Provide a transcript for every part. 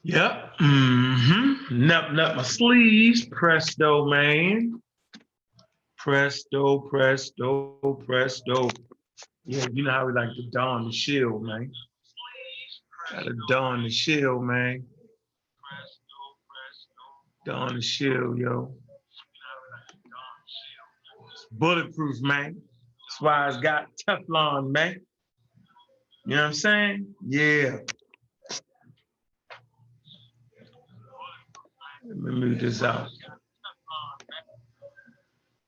Yep. Nut my sleeves. Presto, man. Presto, presto, presto. Yeah, you know how we like to don the shield, man. Gotta don the shield, man. Don the shield, yo. It's bulletproof, man. That's why it's got Teflon, man. You know what I'm saying? Yeah. Let me move this out.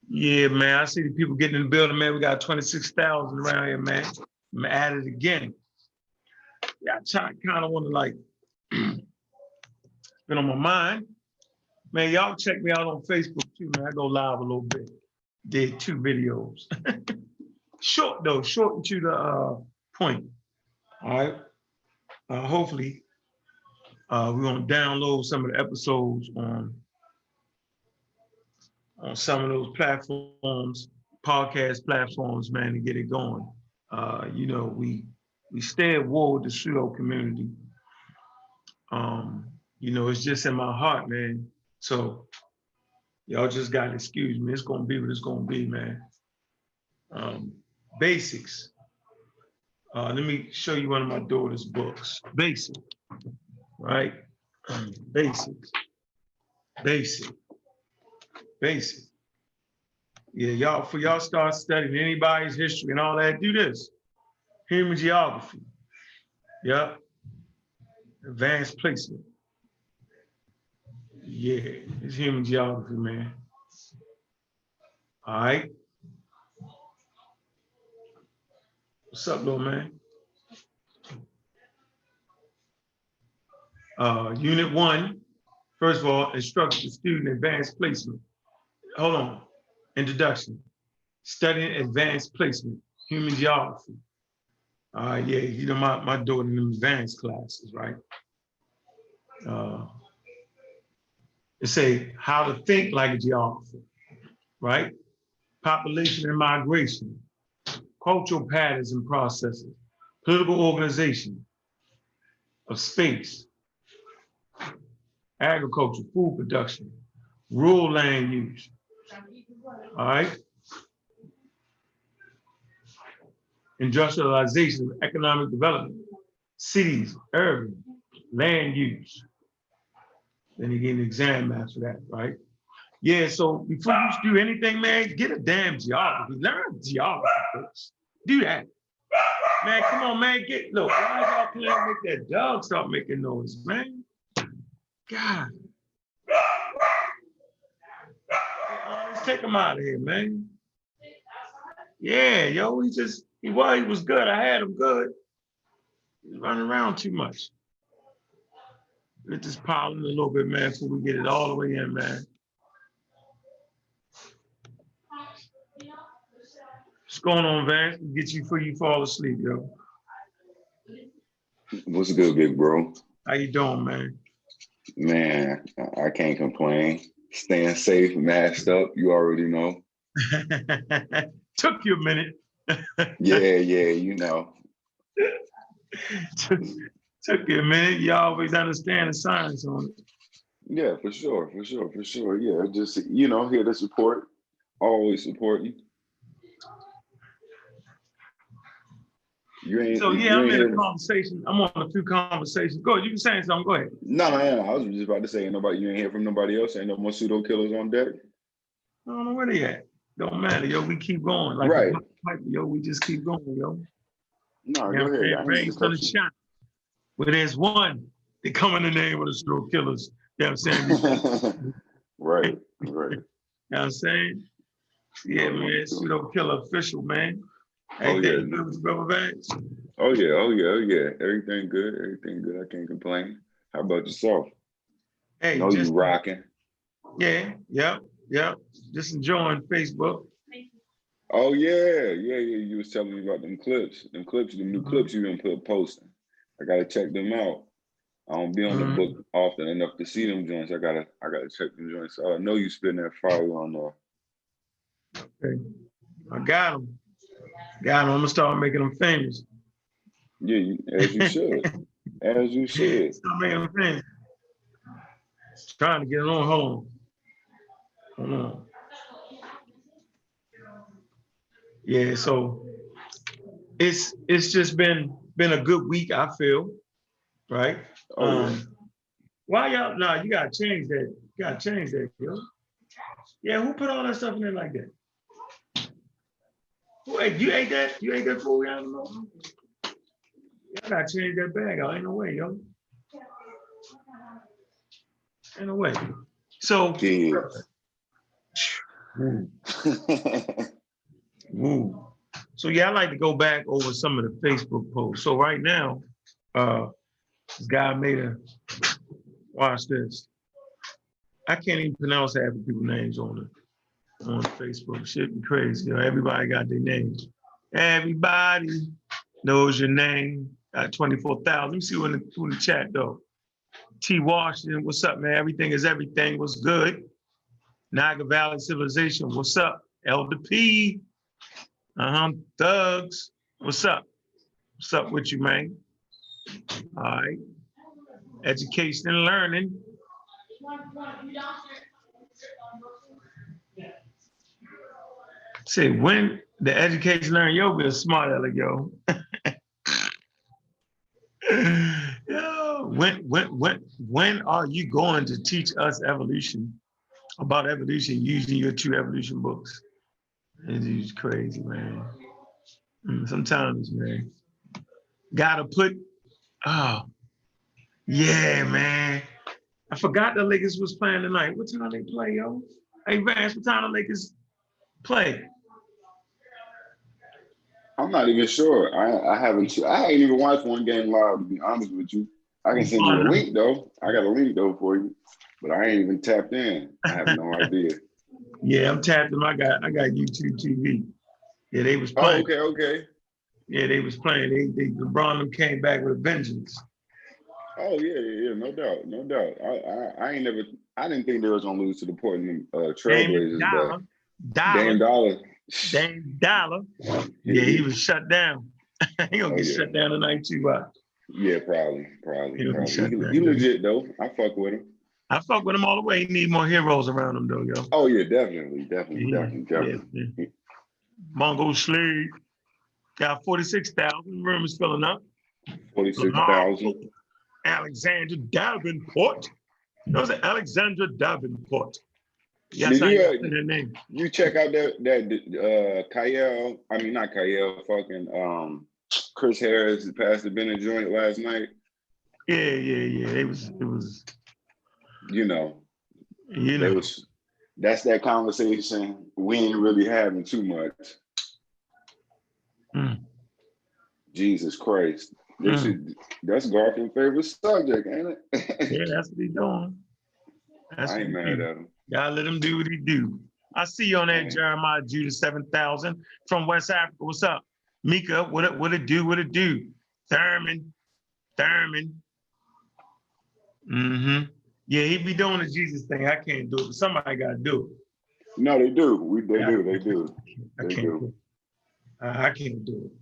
Yeah, man. I see the people getting in the building, man. We got 26,000 around here, man. I'm gonna add it again. Yeah, I kind of want to like been on my mind. Man, y'all check me out on Facebook too, man. I go live a little bit. Did 2 videos. Short though, short and to the point. All right. Hopefully, we're gonna download some of the episodes on some of those platforms, podcast platforms, man, to get it going. You know, we stay at war with the pseudo community. You know, it's just in my heart, man. So y'all just gotta excuse me. It's gonna be what it's gonna be, man. Basics. Let me show you one of my daughter's books. Basic, right? Basics. Basic. Basic. Yeah, y'all, for y'all start studying anybody's history and all that, do this. Human geography. Yep. Advanced placement. Yeah, it's human geography, man. All right. What's up, little man? Unit 1, first of all, instruction student advanced placement. Hold on. Introduction. Studying advanced placement, human geography. Yeah, you know, my daughter in them advanced classes, right? It say how to think like a geographer, right? Population and migration, cultural patterns and processes, political organization of space, agriculture, food production, rural land use. All right. Industrialization, economic development, cities, urban, land use. Then you get an exam after that, right? Yeah, so before you do anything, man, get a damn geography. Learn geography first. Do that. Man, come on, man. Look, why y'all playing make that dog start making noise, man? God. Let's take him out of here, man. Yeah, yo, he was good. I had him good. He's running around too much. Let's just pile in a little bit, man, before we get it all the way in, man. What's going on, Vance? Get you before you fall asleep, yo. What's good, big bro? How you doing, man? Man, I can't complain. Staying safe, masked up, you already know. Took you a minute. Yeah, you know. Took you a minute. You always understand the science on it. Yeah, for sure. Yeah, just, you know, here to support. Always support you. I'm in a conversation. I'm on a few conversations. Go ahead. You can say something. Go ahead. No. I was just about to say, you ain't hear from nobody else. Ain't no more pseudo killers on deck. I don't know where they at. Don't matter, yo. We keep going. Like right. Yo, we just keep going, yo. No, go ahead. Rain's gonna shine. Where there's one, they come in the name of the pseudo killers. You know what I'm saying? Right. You know what I'm saying? Yeah, man. Pseudo killer official, man. Everything good with Brother Vance? Oh yeah. Everything good. I can't complain. How about yourself? Hey, know you rocking. Yeah. Just enjoying Facebook. Oh yeah. You was telling me about them clips. Them new clips you been posting. I gotta check them out. I don't be on the book often enough to see them joints. I gotta check them joints. I know you spend that fire on there. Okay. I got them. I'm gonna start making them famous. Yeah, as you should. Start making them famous. Trying to get it on. Hold on. Yeah, so it's just been a good week, I feel, right? Oh yeah. Why y'all? Nah, you gotta change that. You gotta change that, yo. Yeah, who put all that stuff in there like that? Who ate? You ate that? You ate that food? I don't know. I gotta change that bag out. Ain't no way, yo. Ain't no way. So, Kids. woo. So yeah, I like to go back over some of the Facebook posts. So right now, this guy made a, watch this. I can't even pronounce half the people's names on Facebook. Shit be crazy. You know, everybody got their names. Everybody knows your name. Got 24,000. Let me see who in the chat though. T. Washington, what's up, man? Everything is everything. What's good? Niagara Valley Civilization, what's up? Elder P. Thugs, what's up? What's up with you, man? All right. Education and learning. Say, when the education learning yoga is smart, Alex, yo. Yo, when are you going to teach us evolution, about evolution using your two evolution books? It's crazy, man. Sometimes, man, gotta put, oh, yeah, man. I forgot the Lakers was playing tonight. What time they play, yo? Hey, Vance, what time the Lakers play? I'm not even sure. I ain't even watched one game live, to be honest with you. I can send you a link though. I got a link though for you, but I ain't even tapped in. I have no idea. Yeah, I'm tapped in. I got YouTube TV. Yeah, they was playing. Oh, okay. Yeah, they was playing. They LeBron came back with a vengeance. Oh yeah, no doubt. I didn't think they was gonna lose to the Portland Trailblazers, but Dame Dollar. Yeah, he was shut down. He gonna get shut down tonight too. Yeah, probably. He down. legit though. I fuck with him. I fuck with him all the way. He need more heroes around him though, yo. Oh yeah, definitely. Yeah. Mongo Slade got 46,000. Room is filling up. 46,000. Alexandra Davenport. Those are Alexandra Davenport. Yes, you check out that Kyle, I mean not Kyle, fucking Chris Harris passed the Bennett joint last night. Yeah. It was that's that conversation we ain't really having too much. Jesus Christ. That's Garfield's favorite subject, ain't it? Yeah, that's what he's doing. I ain't mad at him. Gotta let him do what he do. I see you on that, Jeremiah Judah 7,000 from West Africa. What's up? Mika, what it do? Thurman. Yeah, he be doing the Jesus thing. I can't do it, but somebody gotta do it. No, they do. They do. I can't do it.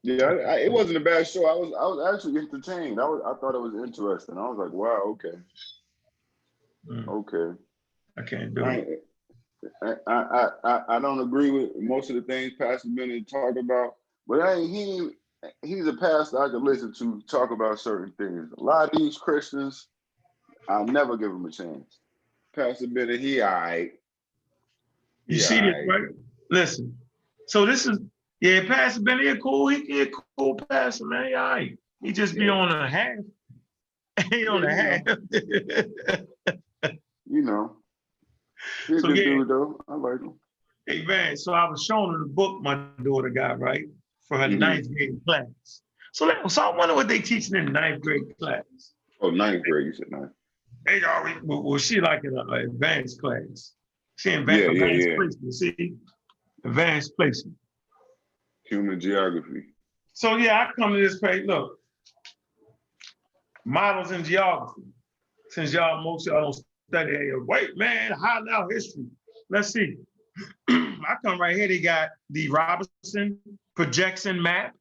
Yeah, it wasn't a bad show. I was actually entertained. I thought it was interesting. I was like, wow, okay. Okay. I can't do it. I don't agree with most of the things Pastor Bennett talk about, but he's a pastor I can listen to talk about certain things. A lot of these Christians, I'll never give them a chance. Pastor Bennett, he all right. You see this, right? Listen. So this is, Pastor Bennett, he a cool pastor, man. He all right. He just be on a half. He on a half. He's a good dude though. I like him. Hey man, so I was showing her the book my daughter got, right? For her ninth grade class. So I wonder what they teaching in the ninth grade class. Oh, ninth grade, you said ninth. They already, well, she like in an advanced class. She in advanced placement, see? Advanced placement. Human geography. So I come to this page, look. Models in geography. Since most of y'all don't study here. Wait, man, high now history. Let's see. I come right here, they got the Robertson projection map,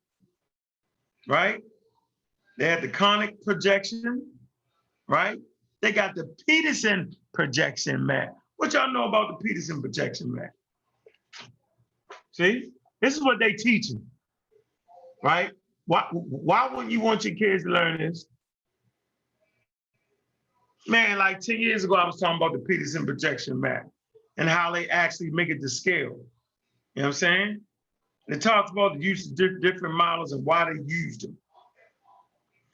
right? They had the conic projection, right? they got the Peterson projection map. What y'all know about the Peterson projection map? See, this is what they teaching, right? Why wouldn't you want your kids to learn this? Man, like 10 years ago, I was talking about the Peterson projection map and how they actually make it to scale. You know what I'm saying? It talks about the use of different models and why they used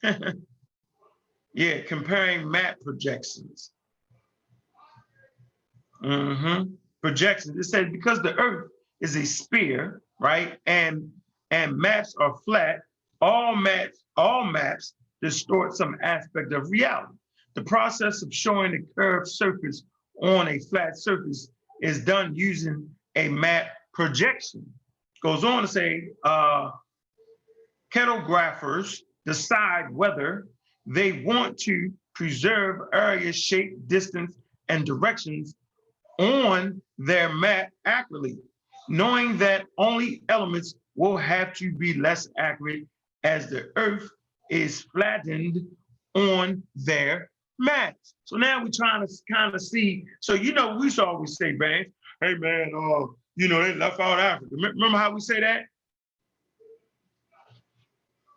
them. Yeah, comparing map projections. Projections. It says because the Earth is a sphere, right? And maps are flat, all maps distort some aspect of reality. The process of showing a curved surface on a flat surface is done using a map projection. Goes on to say, cartographers decide whether they want to preserve area, shape, distance, and directions on their map accurately, knowing that only elements will have to be less accurate as the Earth is flattened on their maps. So now we're trying to kind of see. So we used to always say, man, hey man, they left out Africa. Remember how we say that?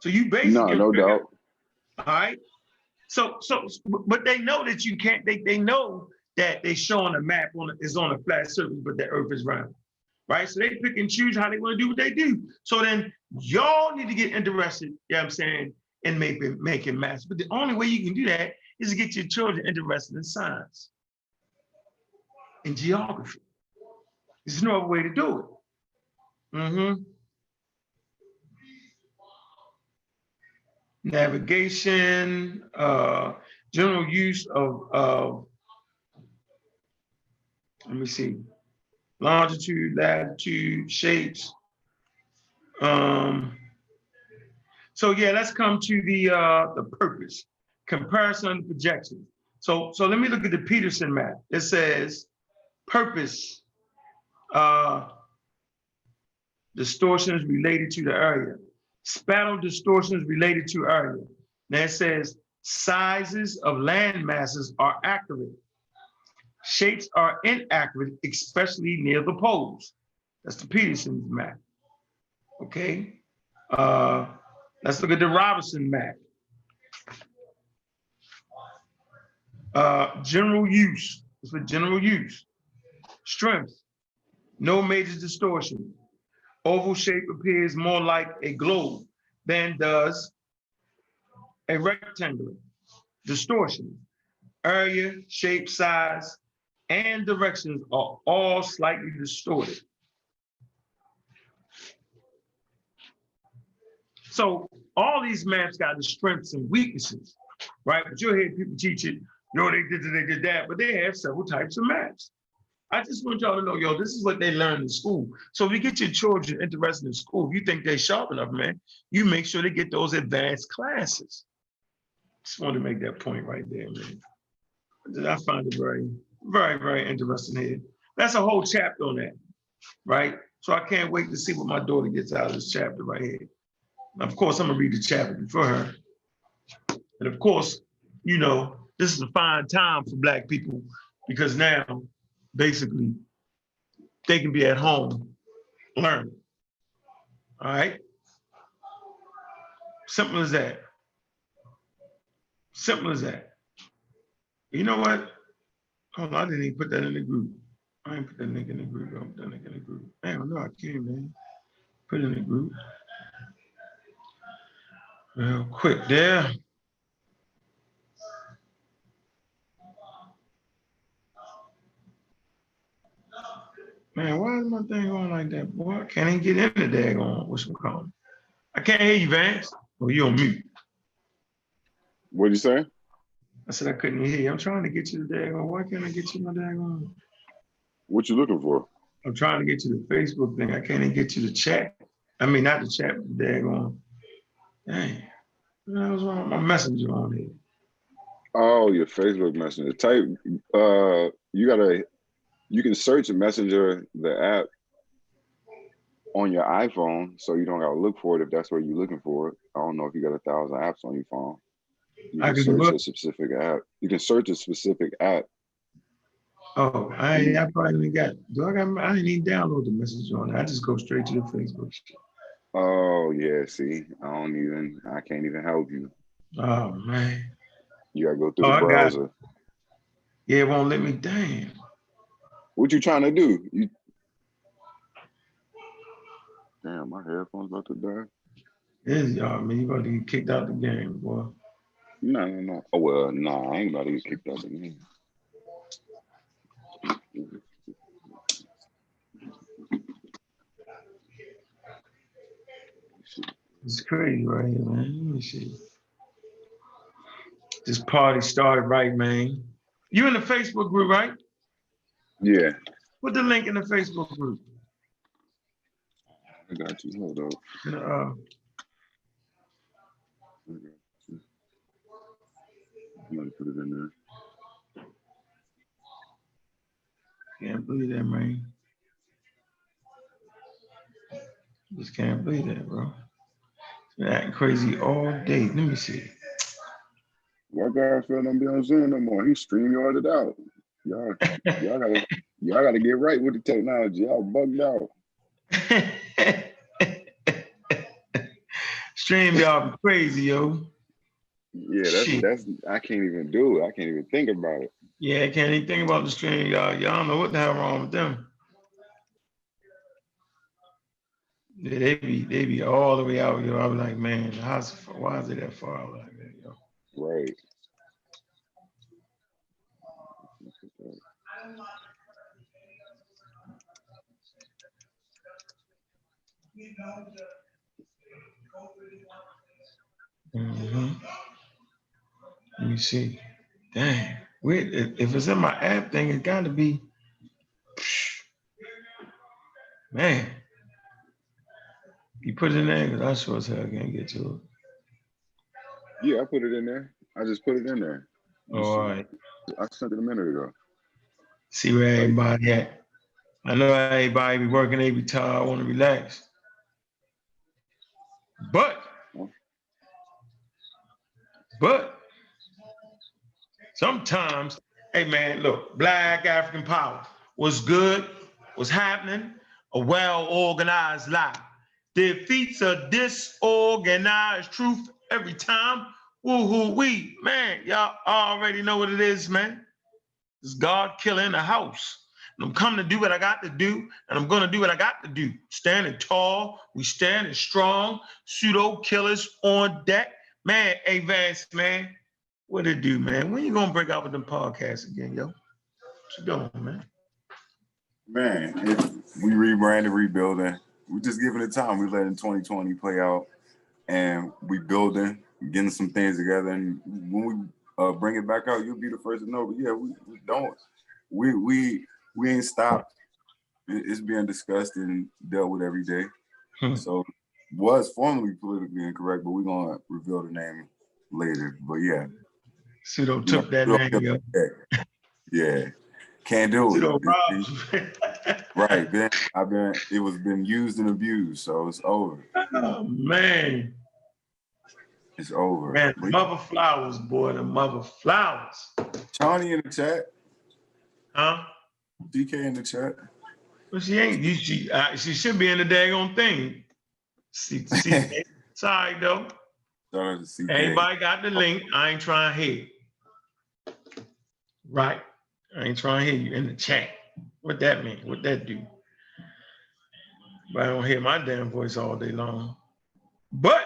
So you basically no doubt. All right. So, but they know that you can't. They know that they showing a map is on a flat surface, but the Earth is round, right? So they pick and choose how they want to do what they do. So then y'all need to get interested. You know what I'm saying? In making maps. But the only way you can do that is to get your children interested in science and geography. There's no other way to do it. Navigation, general use of let me see, longitude, latitude, shapes. So yeah, let's come to the purpose, comparison and projection. So let me look at the Peterson map. It says purpose, distortions related to the area, spatial distortions related to area. Now it says sizes of land masses are accurate. Shapes are inaccurate, especially near the poles. That's the Peterson map. Okay. Let's look at the Robinson map. General use. It's for general use. Strength. No major distortion. Oval shape appears more like a globe than does a rectangular. Distortion. Area, shape, size, and directions are all slightly distorted. So all these maps got the strengths and weaknesses, right? But you'll hear people teach it, they did this, they did that, but they have several types of maps. I just want y'all to know, this is what they learn in school. So if you get your children interested in school, if you think they're sharp enough, man, you make sure they get those advanced classes. Just wanted to make that point right there, man. I find it very, very, very interesting here. That's a whole chapter on that, right? So I can't wait to see what my daughter gets out of this chapter right here. Of course, I'm gonna read the chapter for her. And of course, this is a fine time for Black people because now, basically, they can be at home learning. All right? Simple as that. Simple as that. You know what? Hold on, I didn't even put that in the group. I didn't put that link in the group. I put that link in the group. Man, no, I can't, man. Put it in the group. Real quick there. Man, why is my thing going like that, boy? I can't even get in the daggone, what's it called? I can't hear you, Vance. Oh, you on mute. What'd you say? I said I couldn't hear you. I'm trying to get you the daggone. Why can't I get you my daggone? What you looking for? I'm trying to get you the Facebook thing. I can't even get you the chat. I mean, not the chat, but the daggone. Dang. What was wrong with my messenger on here? Oh, your Facebook Messenger. Type, you can search Messenger, the app, on your iPhone, so you don't gotta look for it if that's what you're looking for. I don't know if you got 1,000 apps on your phone. You I can can do search what? a specific app. You can search a specific app. Oh, I probably got. Do I got? I didn't even download the message on it. I just go straight to the Facebook shit. Oh yeah, see, I can't even help you. Oh man. You gotta go through Oh, the I got. browser. Yeah, it won't let me. Damn. What you trying to do? Damn, my headphones about to die. This y'all, man. You about to get kicked out the game, boy. No. Oh well, nah, I ain't about to get kicked out the game. It's crazy right here, man. Let me see. This party started right, man. You in the Facebook group, right? Yeah, Put the link in the Facebook group. I got you. Hold up. In the, I got you. I'm gonna put it in there. can't believe that, man. Just can't believe that, bro. It's been acting crazy all day. Let me see. Why Garfield don't be on Zoom no more? He StreamYarded it out. Y'all gotta get right with the technology. Y'all bugged out. Stream y'all be crazy, yo. Yeah, Shit. that's I can't even do it. I can't even think about it. Yeah, I can't even think about the stream, y'all. Y'all don't know what the hell wrong with them. Yeah, they be all the way out, yo. I be like, man, why is it that far out like that, yo? Right. Mm-hmm. Let me see. Dang. If it's in my app thing, it got to be, man. You put it in there, because I sure as hell can't get to it. Yeah, I put it in there. I just put it in there. All right. I sent it a minute ago. See where Like, everybody at. I know everybody be working, they be tired, I want to relax. But sometimes, hey man, look, Black African power was good, was happening, a well-organized lie. Defeats a disorganized truth every time. Woo-hoo-wee. Man, y'all already know what it is, man. It's God killer in the house. And I'm coming to do what I got to do, and I'm gonna do what I got to do. Standing tall, we standing strong, pseudo killers on deck. Man, hey Vance, man, what it do, man? When you gonna break out with them podcasts again, yo? What you doing, man? man, we rebranded, rebuilding. We just giving it time. We letting 2020 play out, and we building, getting some things together. And when we bring it back out, you'll be the first to know. But yeah, we don't. We ain't stopped. It's being discussed and dealt with every day. So was formerly politically incorrect, but we're gonna reveal the name later. But yeah, Pseudo took that name, yo. Yeah, can't do Pseudo it. Right, then it was been used and abused, so it's over. Oh man. It's over. Man, the mother flowers, boy, the mother flowers. Tony in the chat. Huh? DK in the chat. Well, she ain't. She should be in the daggone thing. Sorry though. Everybody got the link. I ain't trying to hear. Right. I ain't trying to hear you in the chat. What that mean? What that do? But I don't hear my damn voice all day long. But,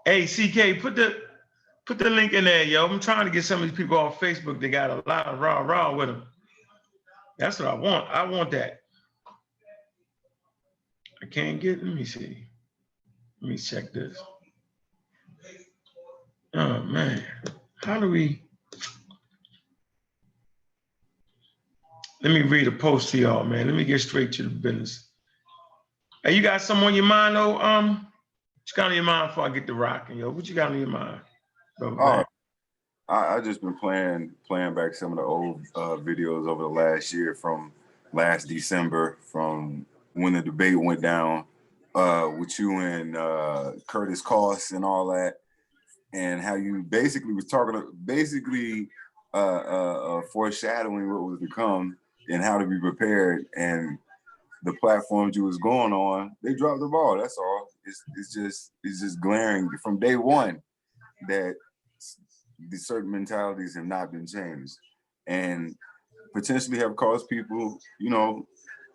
hey, CK, put the link in there, yo. I'm trying to get some of these people off Facebook. They got a lot of raw with them. That's what I want. I want that. I can't get. Let me see. Let me check this. Oh man, how do we? Let me read a post to y'all, man. Let me get straight to the business. Hey, you got something on your mind, though? What you got on your mind before I get to rocking, yo? What you got on your mind? I just been playing back some of the old videos over the last year, from last December, from when the debate went down. with you and Curtis Cost and all that, and how you basically was talking, foreshadowing what was to come and how to be prepared, and the platforms you was going on, they dropped the ball. That's all. It's just glaring from day one that the certain mentalities have not been changed, and potentially have caused people,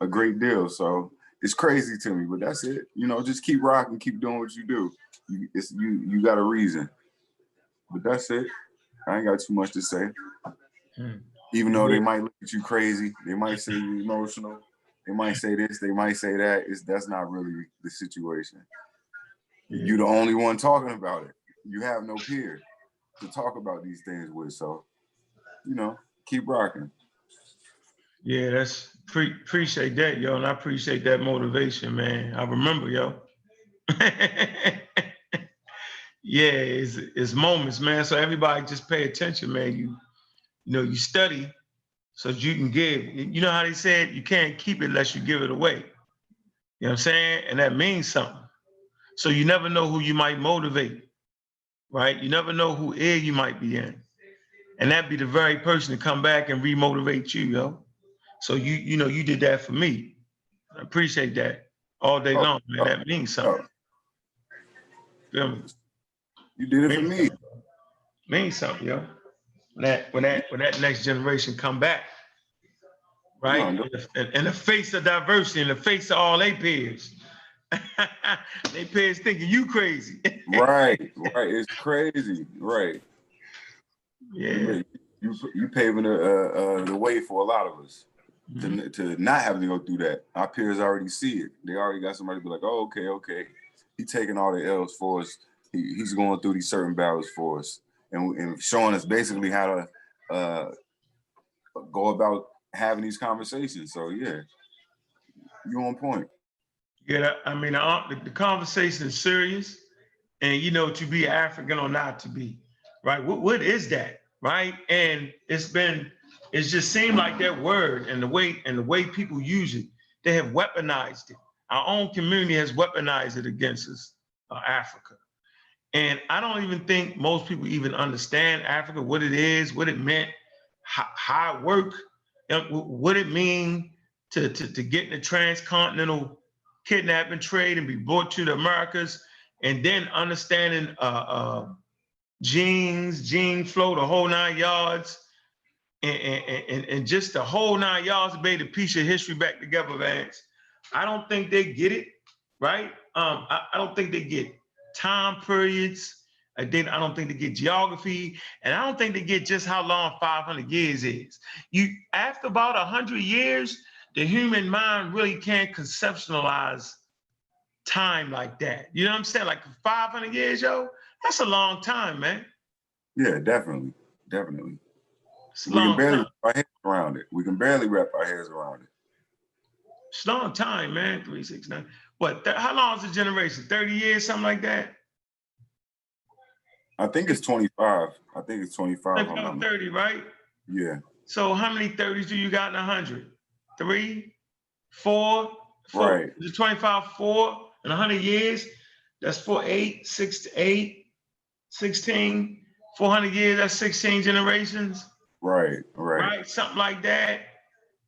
a great deal. So it's crazy to me, but that's it. Just keep rocking, keep doing what you do. You got a reason, but that's it. I ain't got too much to say. Even though they might look at you crazy, they might say you're emotional, they might say this, they might say that. That's not really the situation. You're the only one talking about it. You have no peer to talk about these things with. So, keep rocking. Yeah, that's appreciate that, yo, and I appreciate that motivation, man. I remember, yo. Yeah, it's moments, man. So everybody just pay attention, man. You study so that you can give. You know how they said you can't keep it unless you give it away. You know what I'm saying? And that means something. So you never know who you might motivate, right? You never know who ear you might be in. And that'd be the very person to come back and re-motivate you, yo. So you did that for me. I appreciate that all day long, man. That means something. Feel me? You did it for me. Means something, yo. When that next generation come back, right? In the face of diversity, in the face of all they peers. They peers thinking you crazy. Right. It's crazy. Right. Yeah. You paving the way for a lot of us to not have to go through that. Our peers already see it. They already got somebody to be like, oh, okay. He's taking all the L's for us. He's going through these certain battles for us, and showing us basically how to go about having these conversations. So yeah, you're on point. Yeah, I mean, the conversation is serious, and to be African or not to be, right? What is that, right? And it's just seemed like that word and the way people use it, they have weaponized it. Our own community has weaponized it against us, Africa. And I don't even think most people even understand Africa, what it is, what it meant, how it worked, what it means to get in the transcontinental kidnapping trade and be brought to the Americas, and then understanding genes, gene flow, the whole 9 yards, and just the whole 9 yards to be able to piece your history back together, Vance. I don't think they get it, right? I don't think they get time periods. I don't think they get geography, and I don't think they get just how long 500 years is. After about 100 years, the human mind really can't conceptualize time like that. You know what I'm saying? Like 500 years, yo, that's a long time, man. Yeah, definitely. It's a long time. Wrap our heads around it. We can barely wrap our heads around it. It's a long time, man. 3, 6, 9. What? How long is a generation? 30 years, something like that? I think it's 25. 25, 30, right? Yeah. So how many 30s do you got in 100? 3, 4? Right. Is it 25, 4 in 100 years? That's 4, 8, 6 to 8, 16, 400 years, that's 16 generations. Right. Something like that.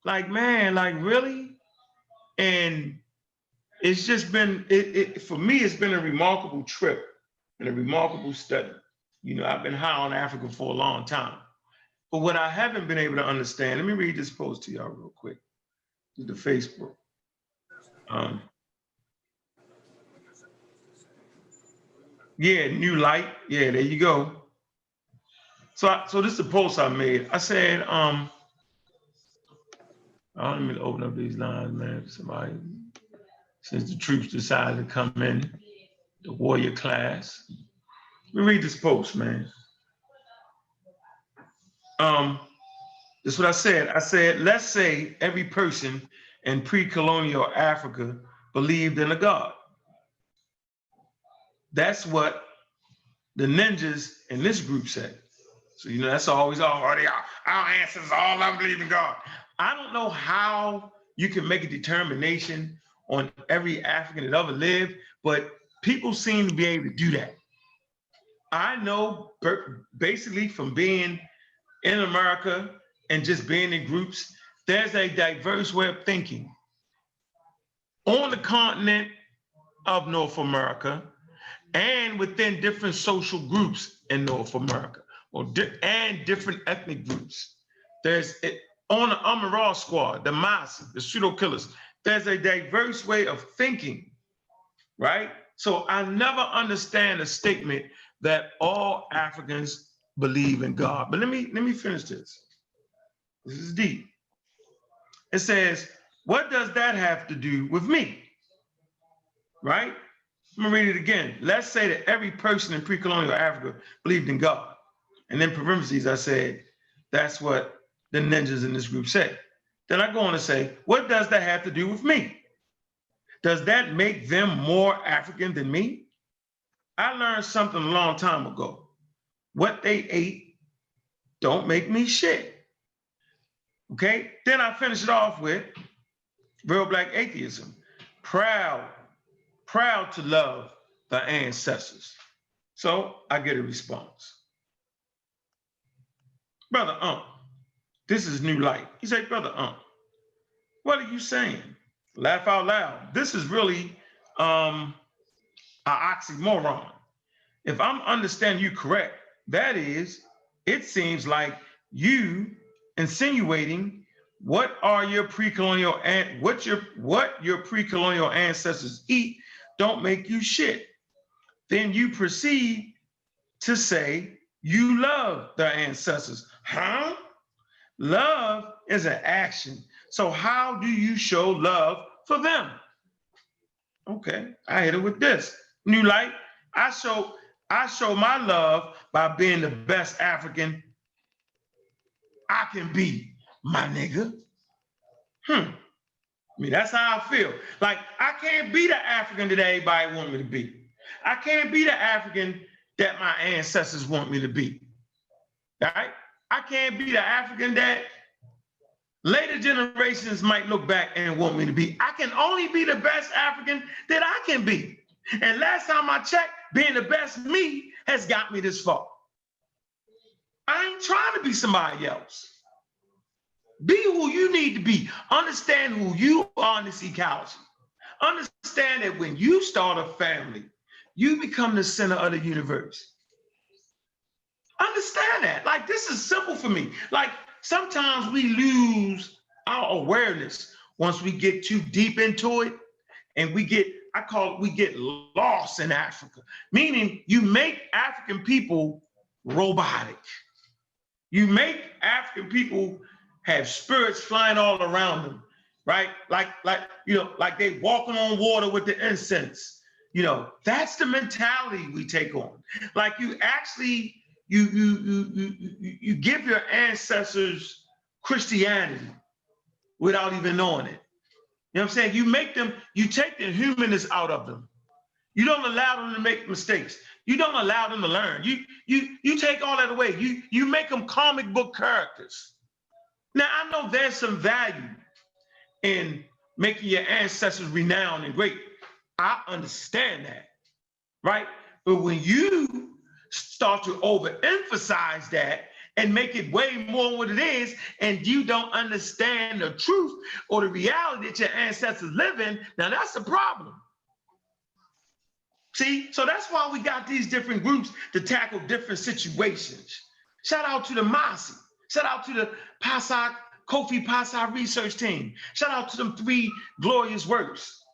Like, man, like really? And it's just been, for me, it's been a remarkable trip and a remarkable study. I've been high on Africa for a long time. But what I haven't been able to understand, let me read this post to y'all real quick, to the Facebook. Yeah, new light. Yeah, there you go. So this is the post I made. I said, let me open up these lines, man. Somebody, since the troops decided to come in, the warrior class. Let me read this post, man. This is what I said. I said, let's say every person in pre-colonial Africa believed in a God. That's what the ninjas in this group said. So, that's always our ancestors, all of them believe in God. I don't know how you can make a determination on every African that ever lived, but people seem to be able to do that. I know basically from being in America and just being in groups, there's a diverse way of thinking. On the continent of North America and within different social groups in North America and different ethnic groups. There's on the Amaral squad, the Maasi, the pseudo killers, there's a diverse way of thinking, right? So I never understand a statement that all Africans believe in God. But let me finish this. This is deep. It says, what does that have to do with me? Right? I'm gonna read it again. Let's say that every person in pre-colonial Africa believed in God. And then parentheses, I said, that's what the ninjas in this group say. Then I go on to say, what does that have to do with me? Does that make them more African than me? I learned something a long time ago. What they ate don't make me shit. Okay? Then I finish it off with real black atheism. Proud to love the ancestors. So I get a response. Brother this is new light. He said, Brother what are you saying? Laugh out loud. This is really an oxymoron. If I'm understanding you correct, that is, it seems like you insinuating what your pre-colonial ancestors eat don't make you shit. Then you proceed to say you love their ancestors. Huh? Love is an action. So how do you show love for them? Okay, I hit it with this. New light, I show my love by being the best African I can be, my nigga. I mean, that's how I feel. Like, I can't be the African that everybody want me to be. I can't be the African that my ancestors want me to be. Right? I can't be the African that later generations might look back and want me to be. I can only be the best African that I can be. And last time I checked, being the best me has got me this far. I ain't trying to be somebody else. Be who you need to be. Understand who you are in this ecology. Understand that when you start a family, you become the center of the universe. Understand that. Like, this is simple for me. Like, sometimes we lose our awareness once we get too deep into it, and we get lost in Africa. Meaning, you make African people robotic. You make African people have spirits flying all around them, right? Like they walking on water with the incense. That's the mentality we take on. Like, you actually you give your ancestors Christianity without even knowing it. You know what I'm saying? You take the humanness out of them. You don't allow them to make mistakes. You don't allow them to learn. You take all that away. You make them comic book characters. Now, I know there's some value in making your ancestors renowned and great. I understand that, right? But when you start to overemphasize that and make it way more than what it is, and you don't understand the truth or the reality that your ancestors live in, now that's the problem. See, so that's why we got these different groups to tackle different situations. Shout out to the Maasi. Shout out to the Kofi Pasak research team. Shout out to them 3 glorious works.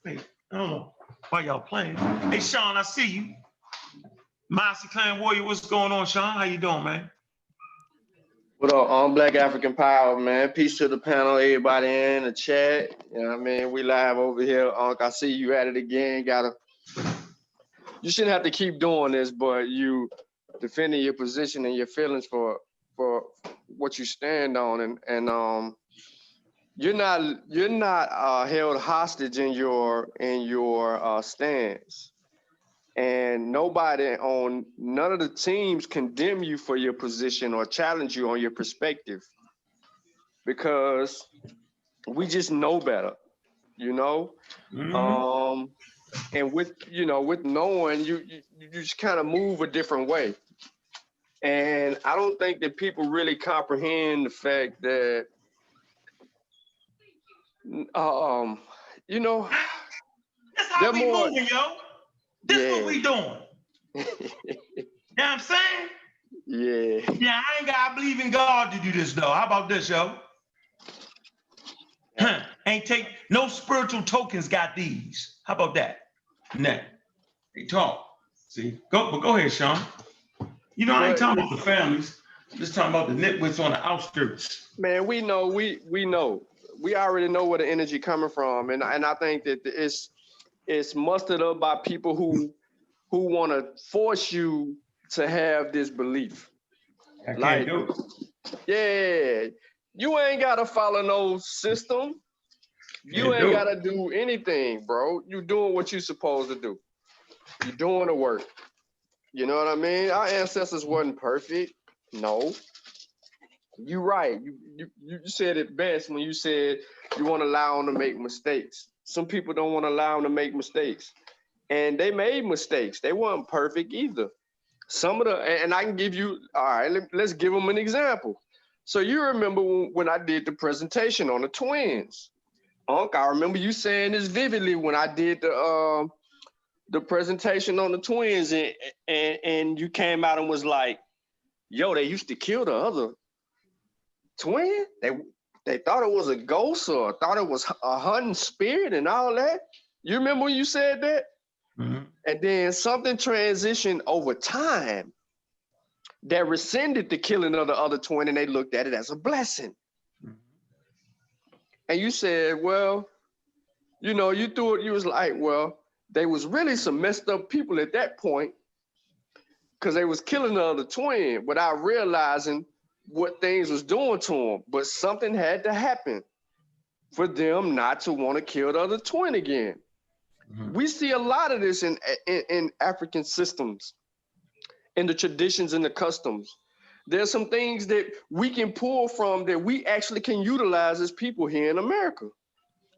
Wait, I don't know why y'all playing. Hey, Sean, I see you. Maasi Clan Warrior, what's going on, Sean? How you doing, man? What up, on Black African Power, man? Peace to the panel, everybody in the chat. You know what I mean? We live over here. I see you at it again. You shouldn't have to keep doing this, but you defending your position and your feelings for what you stand on, and you're not held hostage in your stance, and none of the teams condemn you for your position or challenge you on your perspective, because we just know better. you know. And with, you know, with knowing, you just kind of move a different way. And I don't think that people really comprehend the fact that, you know, That's how they're we more, moving, yo. This what we doing. You know what I'm saying? Yeah. Yeah, I ain't gotta believe in God to do this though. How about this, yo? Ain't take no spiritual tokens got these. How about that? Nah, they talk. See, go ahead, Sean. You know, I ain't talking about the families. I'm just talking about the nitwits on the outskirts. Man, we know. We already know where the energy coming from, and I think that it's mustered up by people who want to force you to have this belief. I Like, can't do it. yeah, you ain't gotta follow no system. You ain't gotta do anything, bro. You doing what you supposed to do. You doing the work. You know what I mean? Our ancestors wasn't perfect. No. You right. You said it best when you said you want to allow them to make mistakes. Some people don't want to allow them to make mistakes. And they made mistakes. They weren't perfect either. Some of the, and I can give you, all right, let's give them an example. So you remember when I did the presentation on the twins. Unc, I remember you saying this vividly when I did the presentation on the twins, and you came out and was like, yo, they used to kill the other twin? They thought it was a ghost or thought it was a hunting spirit and all that? You remember when you said that? Mm-hmm. And then something transitioned over time that rescinded the killing of the other twin, and they looked at it as a blessing. Mm-hmm. And you said, well, you know, you threw it, you was like, well, they was really some messed up people at that point because they was killing the other twin without realizing what things was doing to them. But something had to happen for them not to want to kill the other twin again. Mm-hmm. We see a lot of this in African systems, in the traditions and the customs. There's some things that we can pull from that we actually can utilize as people here in America.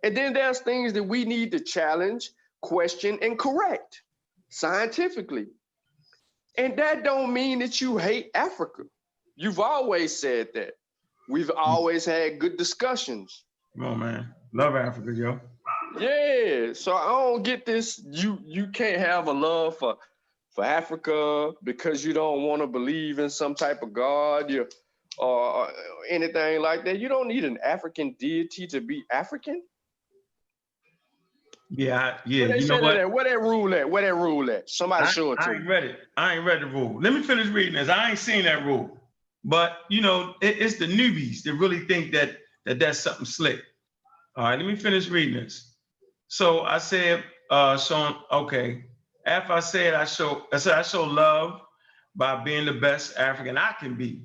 And then there's things that we need to challenge, question, and correct scientifically. And that don't mean that you hate Africa. You've always said that. We've always had good discussions. Come on, man. Love Africa, yo. Yeah. So I don't get this. You can't have a love for Africa because you don't want to believe in some type of God or anything like that. You don't need an African deity to be African. Yeah. You know what? Where that rule at? Somebody show it to me. I ain't read the rule. Let me finish reading this. I ain't seen that rule. But, you know, it's the newbies that really think that that's something slick. All right, let me finish reading this. So I said, Sean, okay. After I said I show love by being the best African I can be.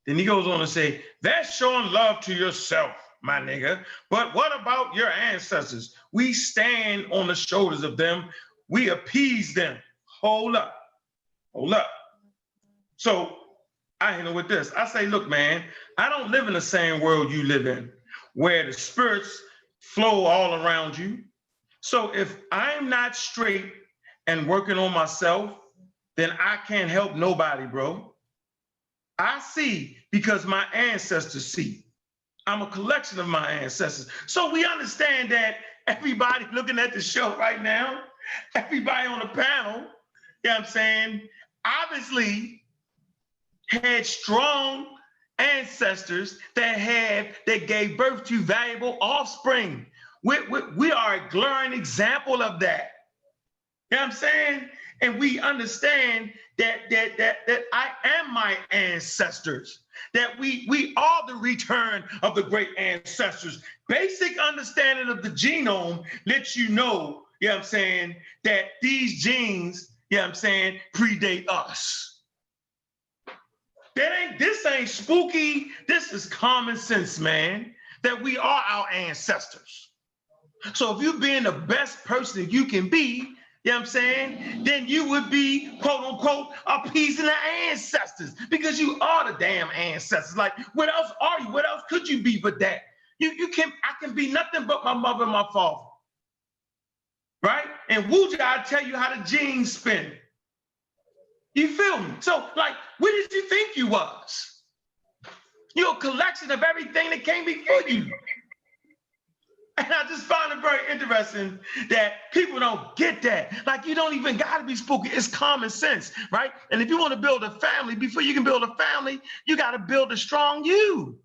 Then he goes on to say, that's showing love to yourself, my nigga. But what about your ancestors? We stand on the shoulders of them. We appease them. Hold up. So I hit him with this. I say, look, man, I don't live in the same world you live in, where the spirits flow all around you. So if I'm not straight and working on myself, then I can't help nobody, bro. I see because my ancestors see. I'm a collection of my ancestors. So we understand that everybody looking at the show right now, everybody on the panel, you know what I'm saying, obviously had strong ancestors that gave birth to valuable offspring. We are a glaring example of that. You know what I'm saying? And we understand that I am my ancestors, that we are the return of the great ancestors. Basic understanding of the genome lets you know what I'm saying, that these genes, you know what I'm saying, predate us. This ain't spooky. This is common sense, man, that we are our ancestors. So if you're being the best person you can be, you know what I'm saying, then you would be, quote unquote, appeasing the ancestors because you are the damn ancestors. Like, what else are you? What else could you be but that? I can be nothing but my mother and my father. right? And Wuja, I tell you how the genes spin. You feel me? So, like, what did you think you was? You're a collection of everything that came before you. And I just find it very interesting that people don't get that. Like, you don't even got to be spooky. It's common sense, right? And if you want to build a family, before you can build a family, you got to build a strong you.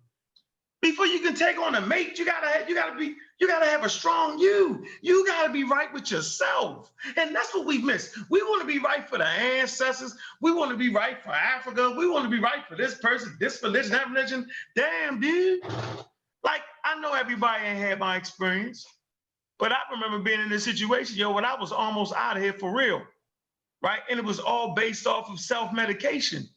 Before you can take on a mate, you gotta have a strong you. You gotta be right with yourself. And that's what we miss. We want to be right for the ancestors. We want to be right for Africa. We want to be right for this person, this religion, that religion. Damn, dude. Like, I know everybody ain't had my experience, but I remember being in this situation, yo, when I was almost out of here for real, right? And it was all based off of self-medication.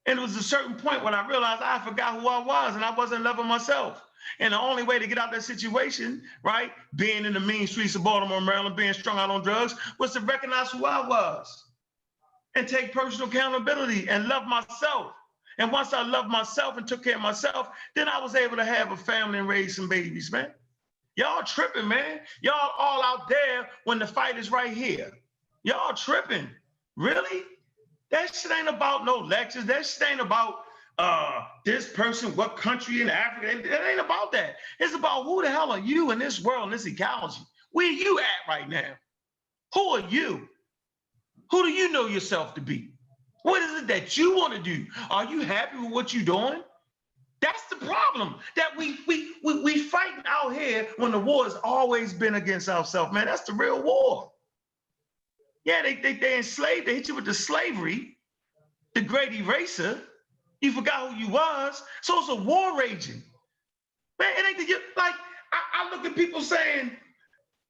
And it was a certain point when I realized I forgot who I was and I wasn't loving myself. And the only way to get out of that situation, right, being in the mean streets of Baltimore, Maryland, being strung out on drugs, was to recognize who I was and take personal accountability and love myself. And once I loved myself and took care of myself, then I was able to have a family and raise some babies, man. Y'all tripping, man. Y'all all out there when the fight is right here. Y'all tripping. Really? That shit ain't about no lectures. That shit ain't about this person, what country in Africa. It ain't about that. It's about who the hell are you in this world, in this ecology? Where you at right now? Who are you? Who do you know yourself to be? What is it that you want to do? Are you happy with what you're doing? That's the problem, that we fighting out here when the war has always been against ourselves, man. That's the real war. Yeah, they enslaved, they hit you with the slavery, the great eraser. You forgot who you was. So it's a war raging. Man, it ain't like, I look at people saying,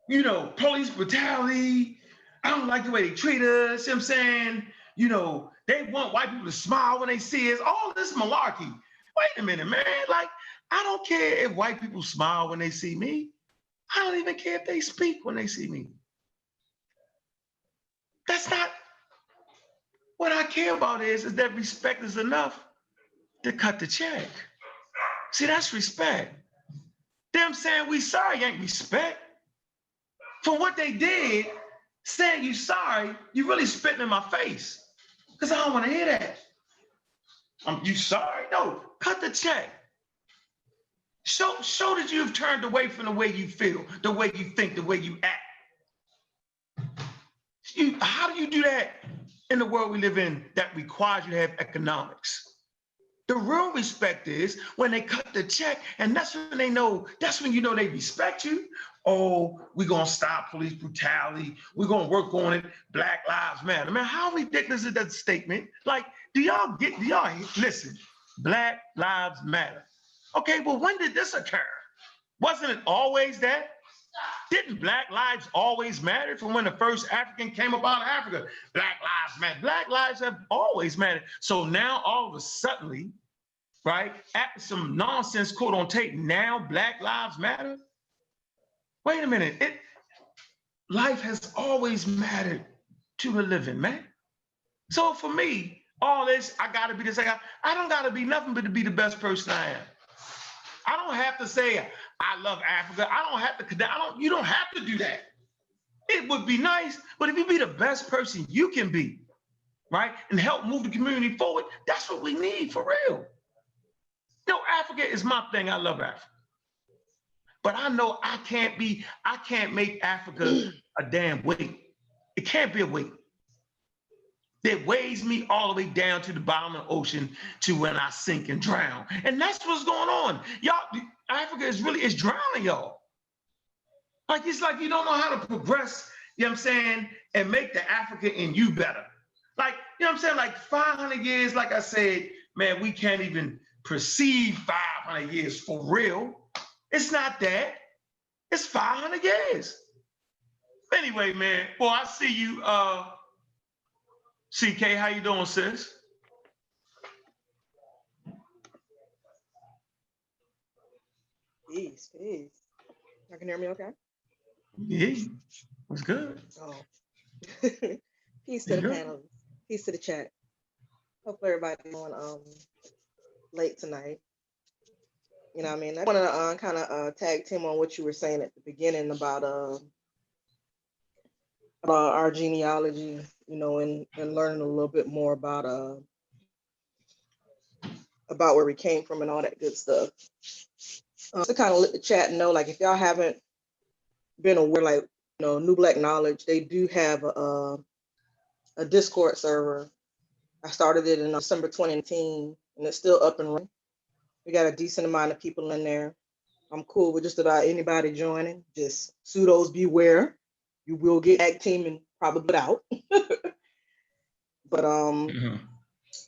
you know, police brutality. I don't like the way they treat us. You know what I'm saying? You know, they want white people to smile when they see us. All this malarkey. Wait a minute, man. Like, I don't care if white people smile when they see me. I don't even care if they speak when they see me. That's not what I care about. Is that respect is enough to cut the check. See, that's respect. Them saying we sorry ain't respect. For what they did, saying you sorry, you really spitting in my face. Because I don't want to hear that. You sorry? No, cut the check. Show that you've turned away from the way you feel, the way you think, the way you act. How do you do that in the world we live in that requires you to have economics? The real respect is when they cut the check, and that's when they know, that's when you know they respect you. Oh, we're gonna stop police brutality. We're gonna work on it. Black Lives Matter. Man, how ridiculous is that statement? Like, do y'all listen, Black Lives Matter. Okay, well, when did this occur? Wasn't it always that? Didn't Black lives always matter from when the first African came up out of Africa? Black lives matter. Black lives have always mattered. So now all of a sudden, right, after some nonsense quote on tape, now Black lives matter? Wait a minute. Life has always mattered to the living, man. So for me, all this, I gotta be this, I don't gotta be nothing but to be the best person I am. I don't have to say I love Africa. I don't have to, you don't have to do that. It would be nice, but if you be the best person you can be, right, and help move the community forward, that's what we need for real. You know, Africa is my thing. I love Africa. But I know I can't make Africa a damn weight. It can't be a weight that weighs me all the way down to the bottom of the ocean to when I sink and drown. And that's what's going on. Y'all, Africa is drowning y'all. Like, it's like you don't know how to progress, you know what I'm saying, and make the Africa in you better. Like, you know what I'm saying, like 500 years, like I said, man, we can't even perceive 500 years for real. It's not that. It's 500 years. Anyway, man, boy, I see you, CK, how you doing, sis? Peace. Y'all can hear me okay? Yeah, what's good? Oh. Peace to the panel. Peace to the chat. Hope everybody's on late tonight. You know what I mean? I want to kind of tag team on what you were saying at the beginning about our genealogy, and learning a little bit more about where we came from and all that good stuff. To kind of let the chat know, like if y'all haven't been aware, like New Black Knowledge, they do have a Discord server. I started it in December 2019, and it's still up and running. We got a decent amount of people in there. I'm cool with just about anybody joining. Just pseudos beware. You will get tag team and probably put out. But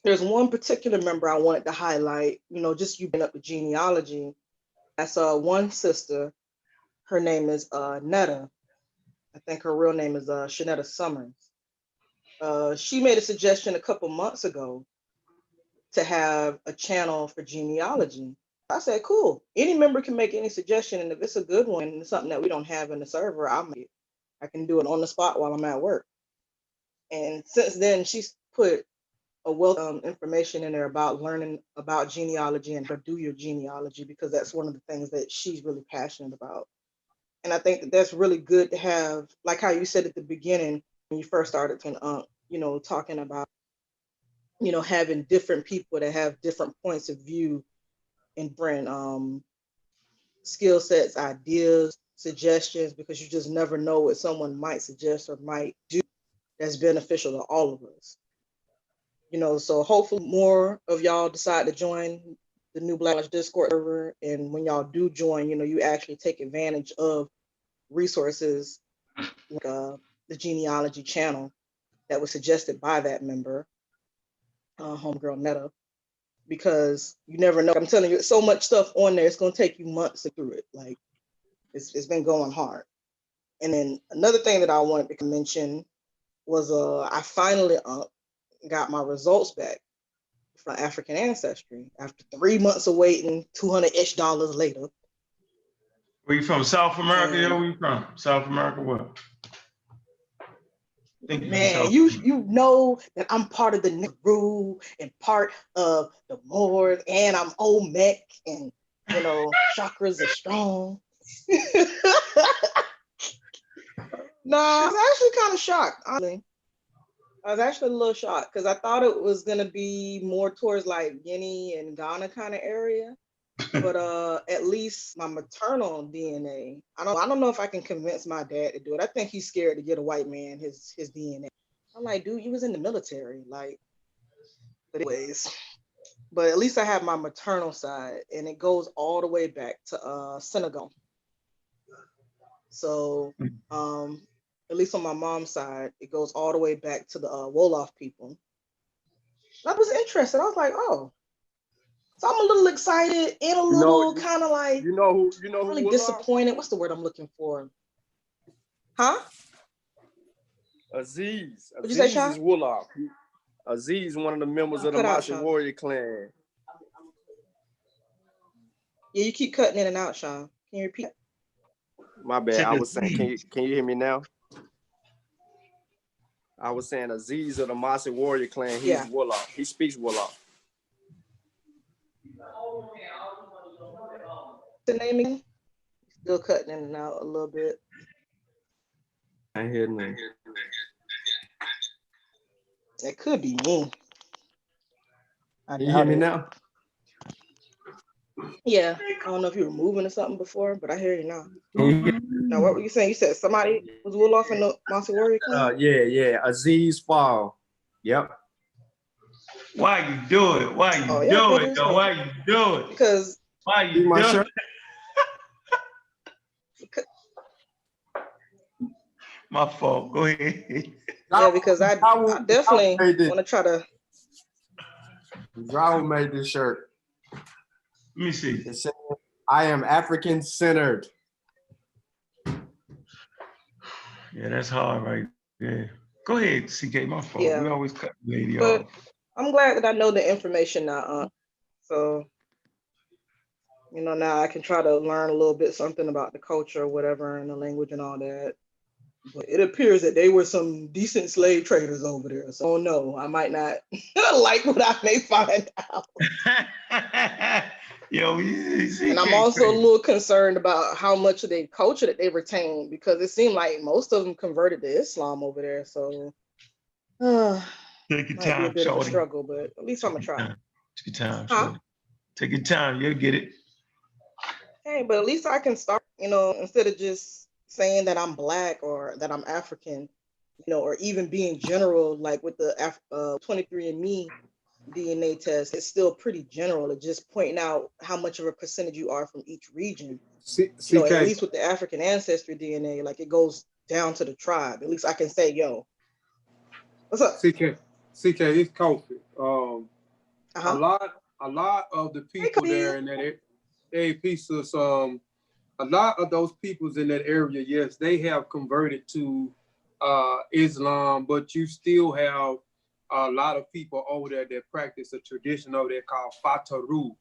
there's one particular member I wanted to highlight. Just you bring up the genealogy. That's one sister. Her name is Netta. I think her real name is Shanetta Summers. She made a suggestion a couple months ago to have a channel for genealogy. I said, cool. Any member can make any suggestion, and if it's a good one and it's something that we don't have in the server, I'll make it. I can do it on the spot while I'm at work. And since then, she's put a wealth of information in there about learning about genealogy and to do your genealogy, because that's one of the things that she's really passionate about. And I think that's really good to have, like how you said at the beginning when you first started, talking about, having different people that have different points of view and bring skill sets, ideas, suggestions, because you just never know what someone might suggest or might do that's beneficial to all of us. So hopefully more of y'all decide to join the New Black Knowledge Discord server. And when y'all do join, you actually take advantage of resources like the genealogy channel that was suggested by that member, homegirl Netta, because you never know. I'm telling you, so much stuff on there. It's going to take you months to through it. Like it's been going hard. And then another thing that I wanted to mention was I finally got my results back from African Ancestry after 3 months of waiting, $200-ish later. Where you from? South America? Yeah, where you from? South America, what? Man, you know that I'm part of the Negro and part of the Moors, and I'm Olmec, and chakras are strong. No, I was actually kind of shocked, honestly. I was actually a little shocked because I thought it was gonna be more towards like Guinea and Ghana kind of area. But at least my maternal DNA, I don't know if I can convince my dad to do it. I think he's scared to get a white man his DNA. I'm like, dude, you was in the military, like. But anyways, but at least I have my maternal side, and it goes all the way back to Senegal. So at least on my mom's side, it goes all the way back to the Wolof people. I was interested. I was like, oh. So I'm a little excited and a little kind of like, really disappointed. What's the word I'm looking for? Huh? Aziz. What'd you say, Aziz is Wolof. Aziz, one of the members of the Mashi warrior clan. Yeah, you keep cutting in and out, Sean. Can you repeat? My bad. I was saying, can you hear me now? I was saying Aziz of the Mashi warrior clan, he's Wolof. He speaks Wolof. The name again? Still cutting in and out a little bit. I hear me. It could be me. You hear me now? Yeah. I don't know if you were moving or something before, but I hear you now. Now, what were you saying? You said somebody was Wolof in the Mashi warrior clan? Yeah. Aziz Fall. Yep. Why you do it? Why you do it, though? Why you do it? Because why you do it? My fault. Go ahead. Yeah, because I definitely want to try to. Raul made this shirt. Let me see. It says, I am African centered. Yeah, that's hard right there. Go ahead, CK. My fault. Yeah. We always cut the lady But off. I'm glad that I know the information now. So, now I can try to learn a little bit something about the culture or whatever and the language and all that. But it appears that they were some decent slave traders over there. So, no, I might not like what I may find out. Yo, And I'm also a little concerned about how much of their culture that they retain, because it seemed like most of them converted to Islam over there. So take your might be a time, bit of a shorty. struggle, but at least I'm gonna try. Take your time, Huh? shorty. Take your time, you'll get it. Hey, but at least I can start, you know, instead of just saying that I'm Black or that I'm African, you know, or even being general, like with the 23andMe DNA test, it's still pretty general. It's just pointing out how much of a percentage you are from each region. You know, and at least with the African Ancestry DNA, like it goes down to the tribe. At least I can say, yo, what's up? CK, it's Kofi. A lot of the people there in that pieces, a lot of those peoples in that area, yes, they have converted to Islam, but you still have a lot of people over there that practice a tradition over there called Fataru.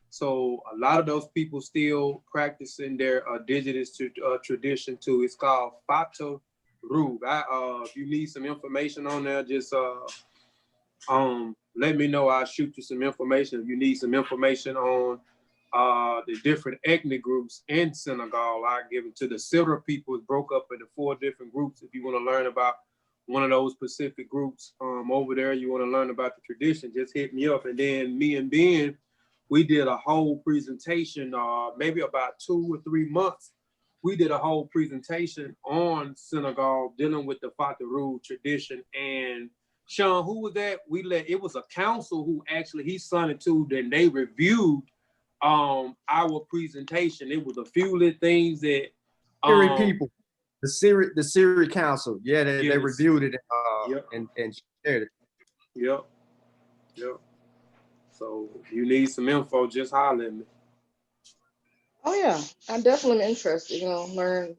So a lot of those people still practicing their indigenous tradition too. It's called Fataru. If you need some information on there, just let me know. I'll shoot you some information. If you need some information on the different ethnic groups in Senegal, I give it to the Silra people. It's broke up into 4 different groups. If you want to learn about one of those specific groups over there, you want to learn about the tradition, just hit me up. And then me and Ben, we did a whole presentation, maybe about 2 or 3 months. We did a whole presentation on Senegal dealing with the Fataru tradition. And Sean, who was that? It was a council who actually he signed it to, then they reviewed our presentation. It was a few little things that people, the Siri Council, yeah, they reviewed it and shared it. Yep. So if you need some info, just holler at me. Oh yeah, I'm definitely interested, you know, learn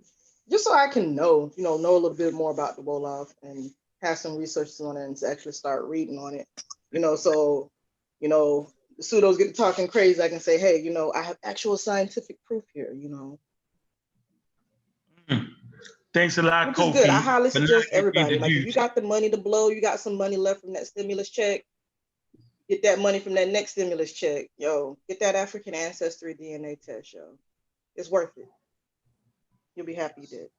just so I can know a little bit more about the Wolof and have some research on it and to actually start reading on it, you know, so, you know, the pseudos get to talking crazy, I can say, hey, you know, I have actual scientific proof here, you know. Thanks a lot, Which Kofi. is good. I highly suggest everybody, like if you got the money to blow, you got some money left from that stimulus check, get that money from that next stimulus check, yo, get that African Ancestry DNA test, yo. It's worth it. You'll be happy you did.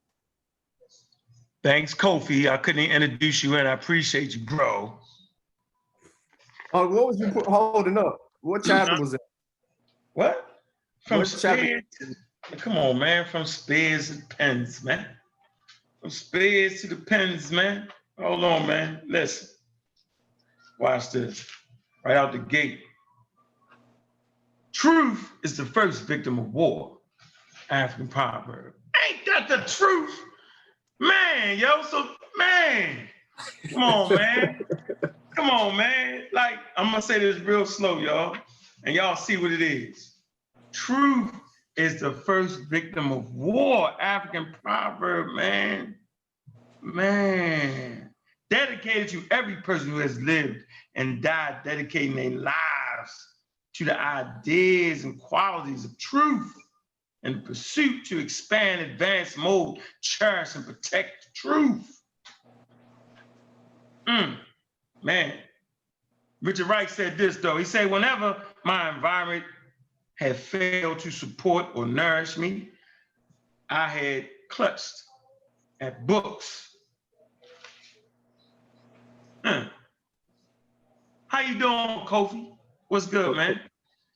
Thanks, Kofi. I couldn't introduce you, and I appreciate you, bro. What was you holding up? What chapter was it? What? From Spears. Come on, man. From Spears to Pens, man. From Spears to the Pens, man. Hold on, man. Listen. Watch this. Right out the gate. Truth is the first victim of war. African proverb. Ain't that the truth? Man, yo, so, man. Come on, man. Come on, man. Like, I'm gonna say this real slow, y'all, and y'all see what it is. Truth is the first victim of war. African proverb, man. Man. Dedicated to every person who has lived and died, dedicating their lives to the ideas and qualities of truth and pursuit to expand, advance, mold, cherish, and protect truth. Man. Richard Wright said this, though. He said, whenever my environment had failed to support or nourish me, I had clutched at books. How you doing, Kofi? What's good, man?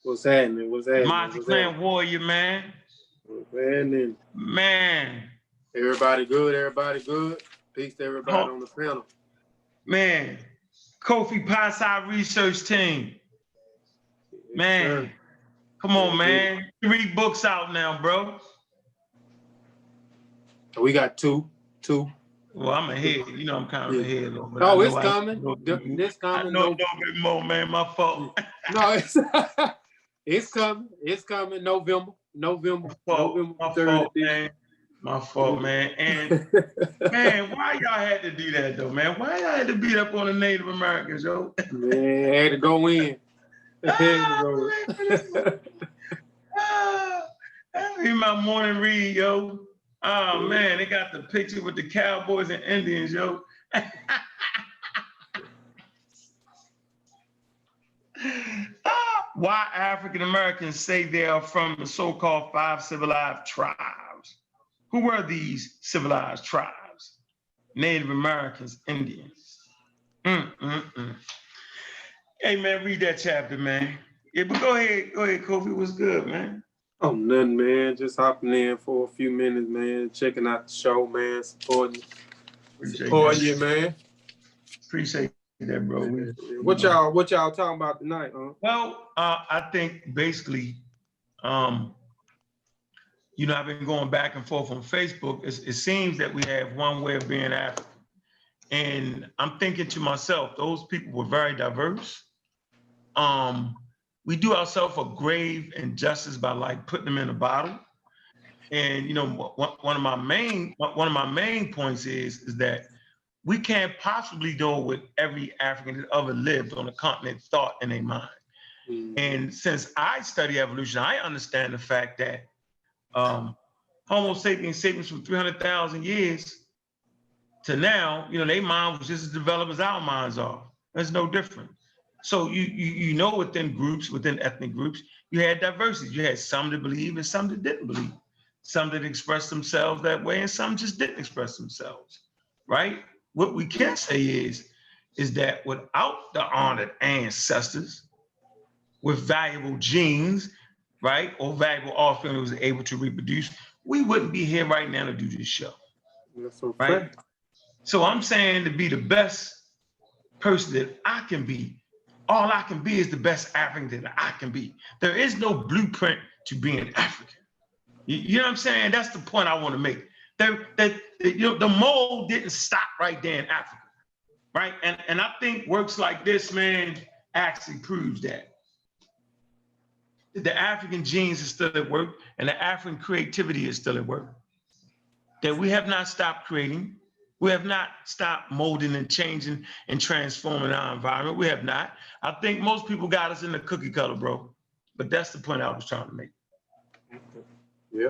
What's happening? Monty Clan Warrior, man. What's happening? Man. Everybody good? Peace to everybody on the panel. Man. Kofi Pie Research Team. Man. Sure. Come on, man. 3 books out now, bro. We got 2. Well, I'm ahead. You know, I'm kind of ahead a little bit. Oh, it's coming. It's coming. I know a little bit more, man. My fault. No, it's coming. It's coming. November. My fault, man. My fault, man. And man, why y'all had to do that though, man? Why y'all had to beat up on the Native Americans, yo? Man, had to go in. In my morning read, yo. Oh man, they got the picture with the cowboys and Indians, yo. why African Americans say they are from the so-called 5 civilized tribes. Who were these civilized tribes? Native Americans, Indians. Hey man, read that chapter, man. Yeah, but go ahead, Kofi. What's good, man? Oh, nothing, man. Just hopping in for a few minutes, man. Checking out the show, man. Supporting you, man. Appreciate that, bro. What y'all talking about tonight, huh? Well, I think basically, I've been going back and forth on Facebook. It seems that we have one way of being African. And I'm thinking to myself, those people were very diverse. We do ourselves a grave injustice by like putting them in a bottle. And one of my main points is that we can't possibly know what every African that ever lived on the continent thought in their mind. And since I study evolution, I understand the fact that Homo sapiens from 300,000 years to now, their mind was just as developed as our minds are. There's no different. So within ethnic groups, you had diversity. You had some that believed and some that didn't believe. Some that expressed themselves that way and some just didn't express themselves, right? What we can say is that without the honored ancestors with valuable genes, right, or valuable offspring that was able to reproduce, we wouldn't be here right now to do this show. That's so right? fair. So I'm saying to be the best person that I can be, all I can be is the best African that I can be. There is no blueprint to being African. You know what I'm saying? That's the point I want to make. The mold didn't stop right there in Africa, right? And I think works like this, man, actually proves that. The African genes are still at work and the African creativity is still at work. That we have not stopped creating. We have not stopped molding and changing and transforming our environment. We have not. I think most people got us in the cookie cutter, bro. But that's the point I was trying to make. Yeah,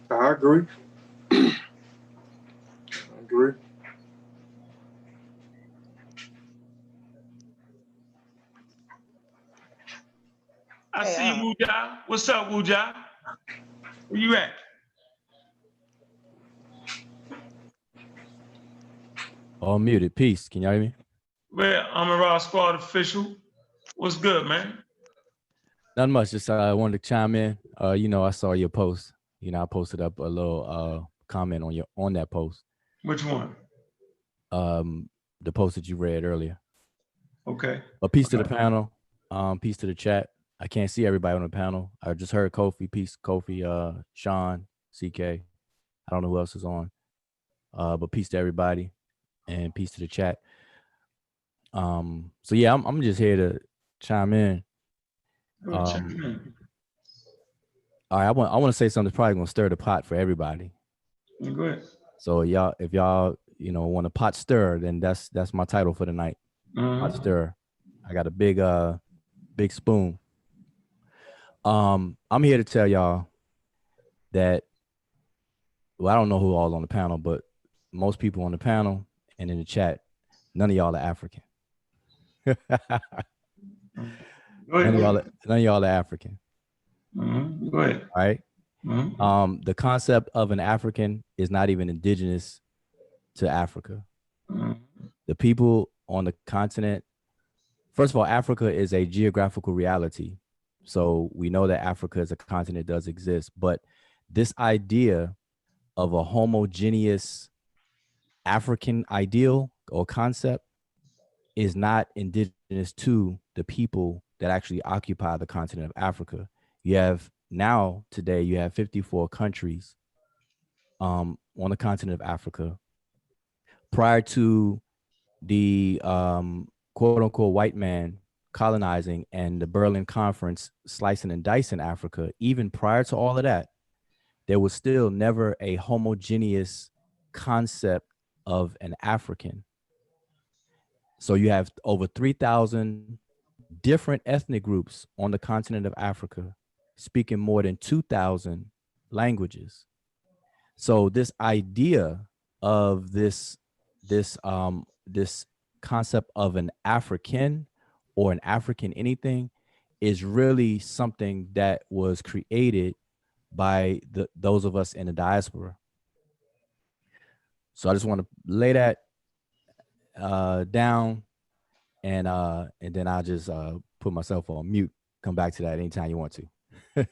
I agree. I agree. I see you, Wuja. What's up, Wuja? Where you at? All muted. Peace. Can y'all hear me? Well, I'm a Raw Squad official. What's good, man? Not much. Just wanted to chime in. I saw your post. I posted up a little comment on that post. Which one? The post that you read earlier. Okay. But peace to the panel. Peace to the chat. I can't see everybody on the panel. I just heard Kofi. Peace, Kofi, Sean, CK. I don't know who else is on. But peace to everybody and peace to the chat. So yeah, I'm just here to chime in. All right, I want to say something that's probably gonna stir the pot for everybody. Go ahead. So if y'all want to pot stir, then that's my title for the night. Pot stir. I got a big spoon. I'm here to tell y'all that, well, I don't know who all on the panel, but most people on the panel and in the chat, none of y'all are African. None of y'all are African. Go ahead. All right. The concept of an African is not even indigenous to Africa. The people on the continent, first of all, Africa is a geographical reality. So we know that Africa as a continent does exist, but this idea of a homogeneous African ideal or concept is not indigenous to the people that actually occupy the continent of Africa. Today you have 54 countries on the continent of Africa. Prior to the quote unquote white man colonizing and the Berlin Conference slicing and dicing Africa, even prior to all of that, there was still never a homogeneous concept of an African. So you have over 3,000 different ethnic groups on the continent of Africa, speaking more than 2,000 languages. So this idea of this concept of an African or an African anything is really something that was created by those of us in the diaspora. So I just want to lay that down, and then I'll just put myself on mute. Come back to that anytime you want to.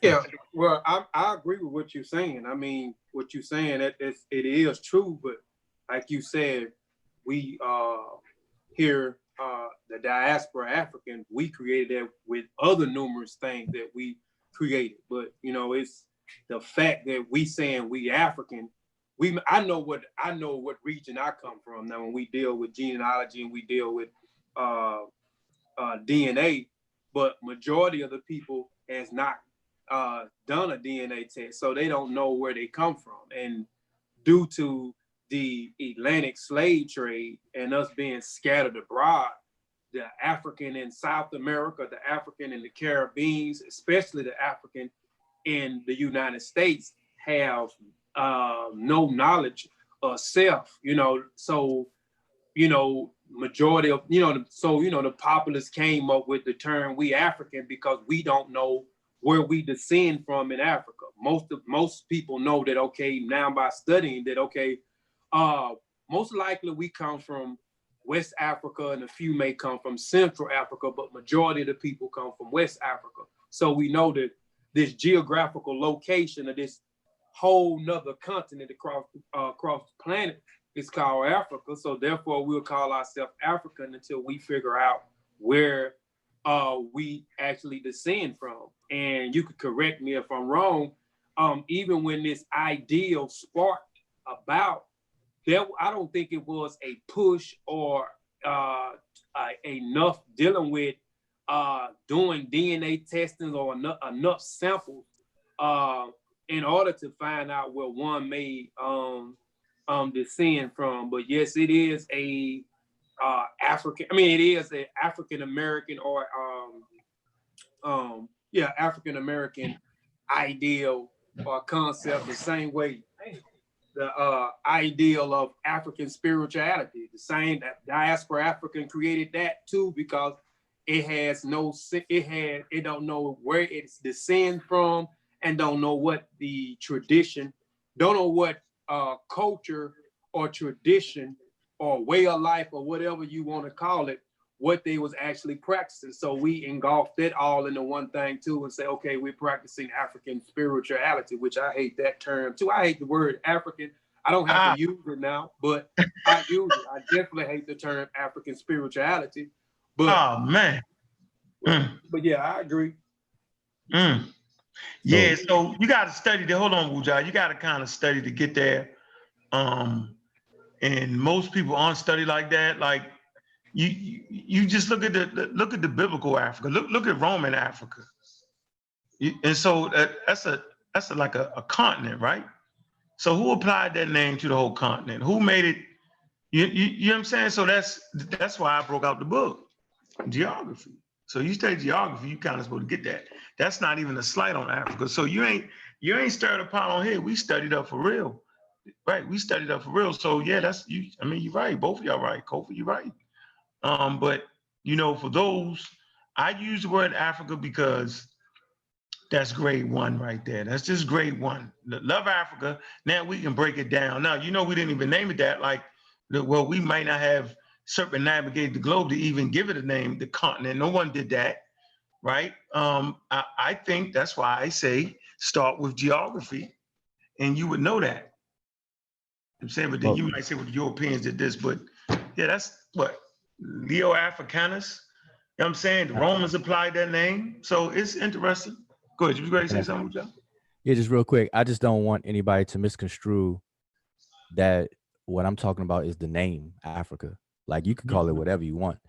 Yeah, well, I agree with what you're saying. I mean, what you're saying, it is true, but like you said, we here, the diaspora African, we created that with other numerous things that we created. But you know, it's the fact that we saying we African. I know what region I come from. Now, when we deal with genealogy and we deal with DNA, but majority of the people has not done a DNA test, so they don't know where they come from. And due to the Atlantic slave trade and us being scattered abroad, the African in South America, the African in the Caribbean, especially the African in the United States, have no knowledge of self, you know. So, you know, majority of, you know, so, you know, the populace came up with the term we African because we don't know where we descend from in Africa. Most people know that, okay, now by studying that, okay, most likely we come from West Africa and a few may come from Central Africa, but majority of the people come from West Africa. So we know that this geographical location of this whole nother continent across the planet is called Africa. So therefore we'll call ourselves African until we figure out where we actually descend from. And you could correct me if I'm wrong. Even when this ideal sparked about, there, I don't think it was a push or enough dealing with doing DNA testing or enough samples in order to find out where one may descend from. But yes, it is a African. I mean, it is an African American or African American ideal or concept. The same way the ideal of African spirituality, the same that diaspora African created that too, because it has no, it don't know where it's descend from, and don't know what the tradition, don't know what culture or tradition or way of life or whatever you want to call it, what they was actually practicing. So we engulfed it all into one thing too and say, okay, we're practicing African spirituality, which I hate that term too. I hate the word African. I don't have to use it now, but I use it. I definitely hate the term African spirituality. But oh man. But yeah, I agree. Yeah, so you got to study hold on, Wuja. You got to kind of study to get there. And most people aren't studied like that. Like you just look at the biblical Africa. Look at Roman Africa. And so that's like a continent, right? So who applied that name to the whole continent? Who made it? You know what I'm saying? So that's why I broke out the book, geography. So you study geography, you kind of supposed to get that. That's not even a slight on Africa. So you ain't stirred a pot on here. We studied up for real, right? We studied up for real. So yeah, that's you. I mean, you're right. Both of y'all right. Kofi, you're right. But you know, for those, I use the word Africa because that's grade one right there. That's just grade one. Love Africa. Now we can break it down. Now, you know, we didn't even name it that. Like, well, we might not have circumnavigated the globe to even give it a name, the continent. No one did that, right? I think that's why I say start with geography, and you would know that. I'm saying, but then you might say, well, the Europeans did this, but yeah, that's what Leo Africanus. You know what I'm saying? The Romans applied that name, so it's interesting. Go ahead. You was ready to say something, Joe? Yeah, just real quick. I just don't want anybody to misconstrue that what I'm talking about is the name Africa. Like you could call it whatever you want.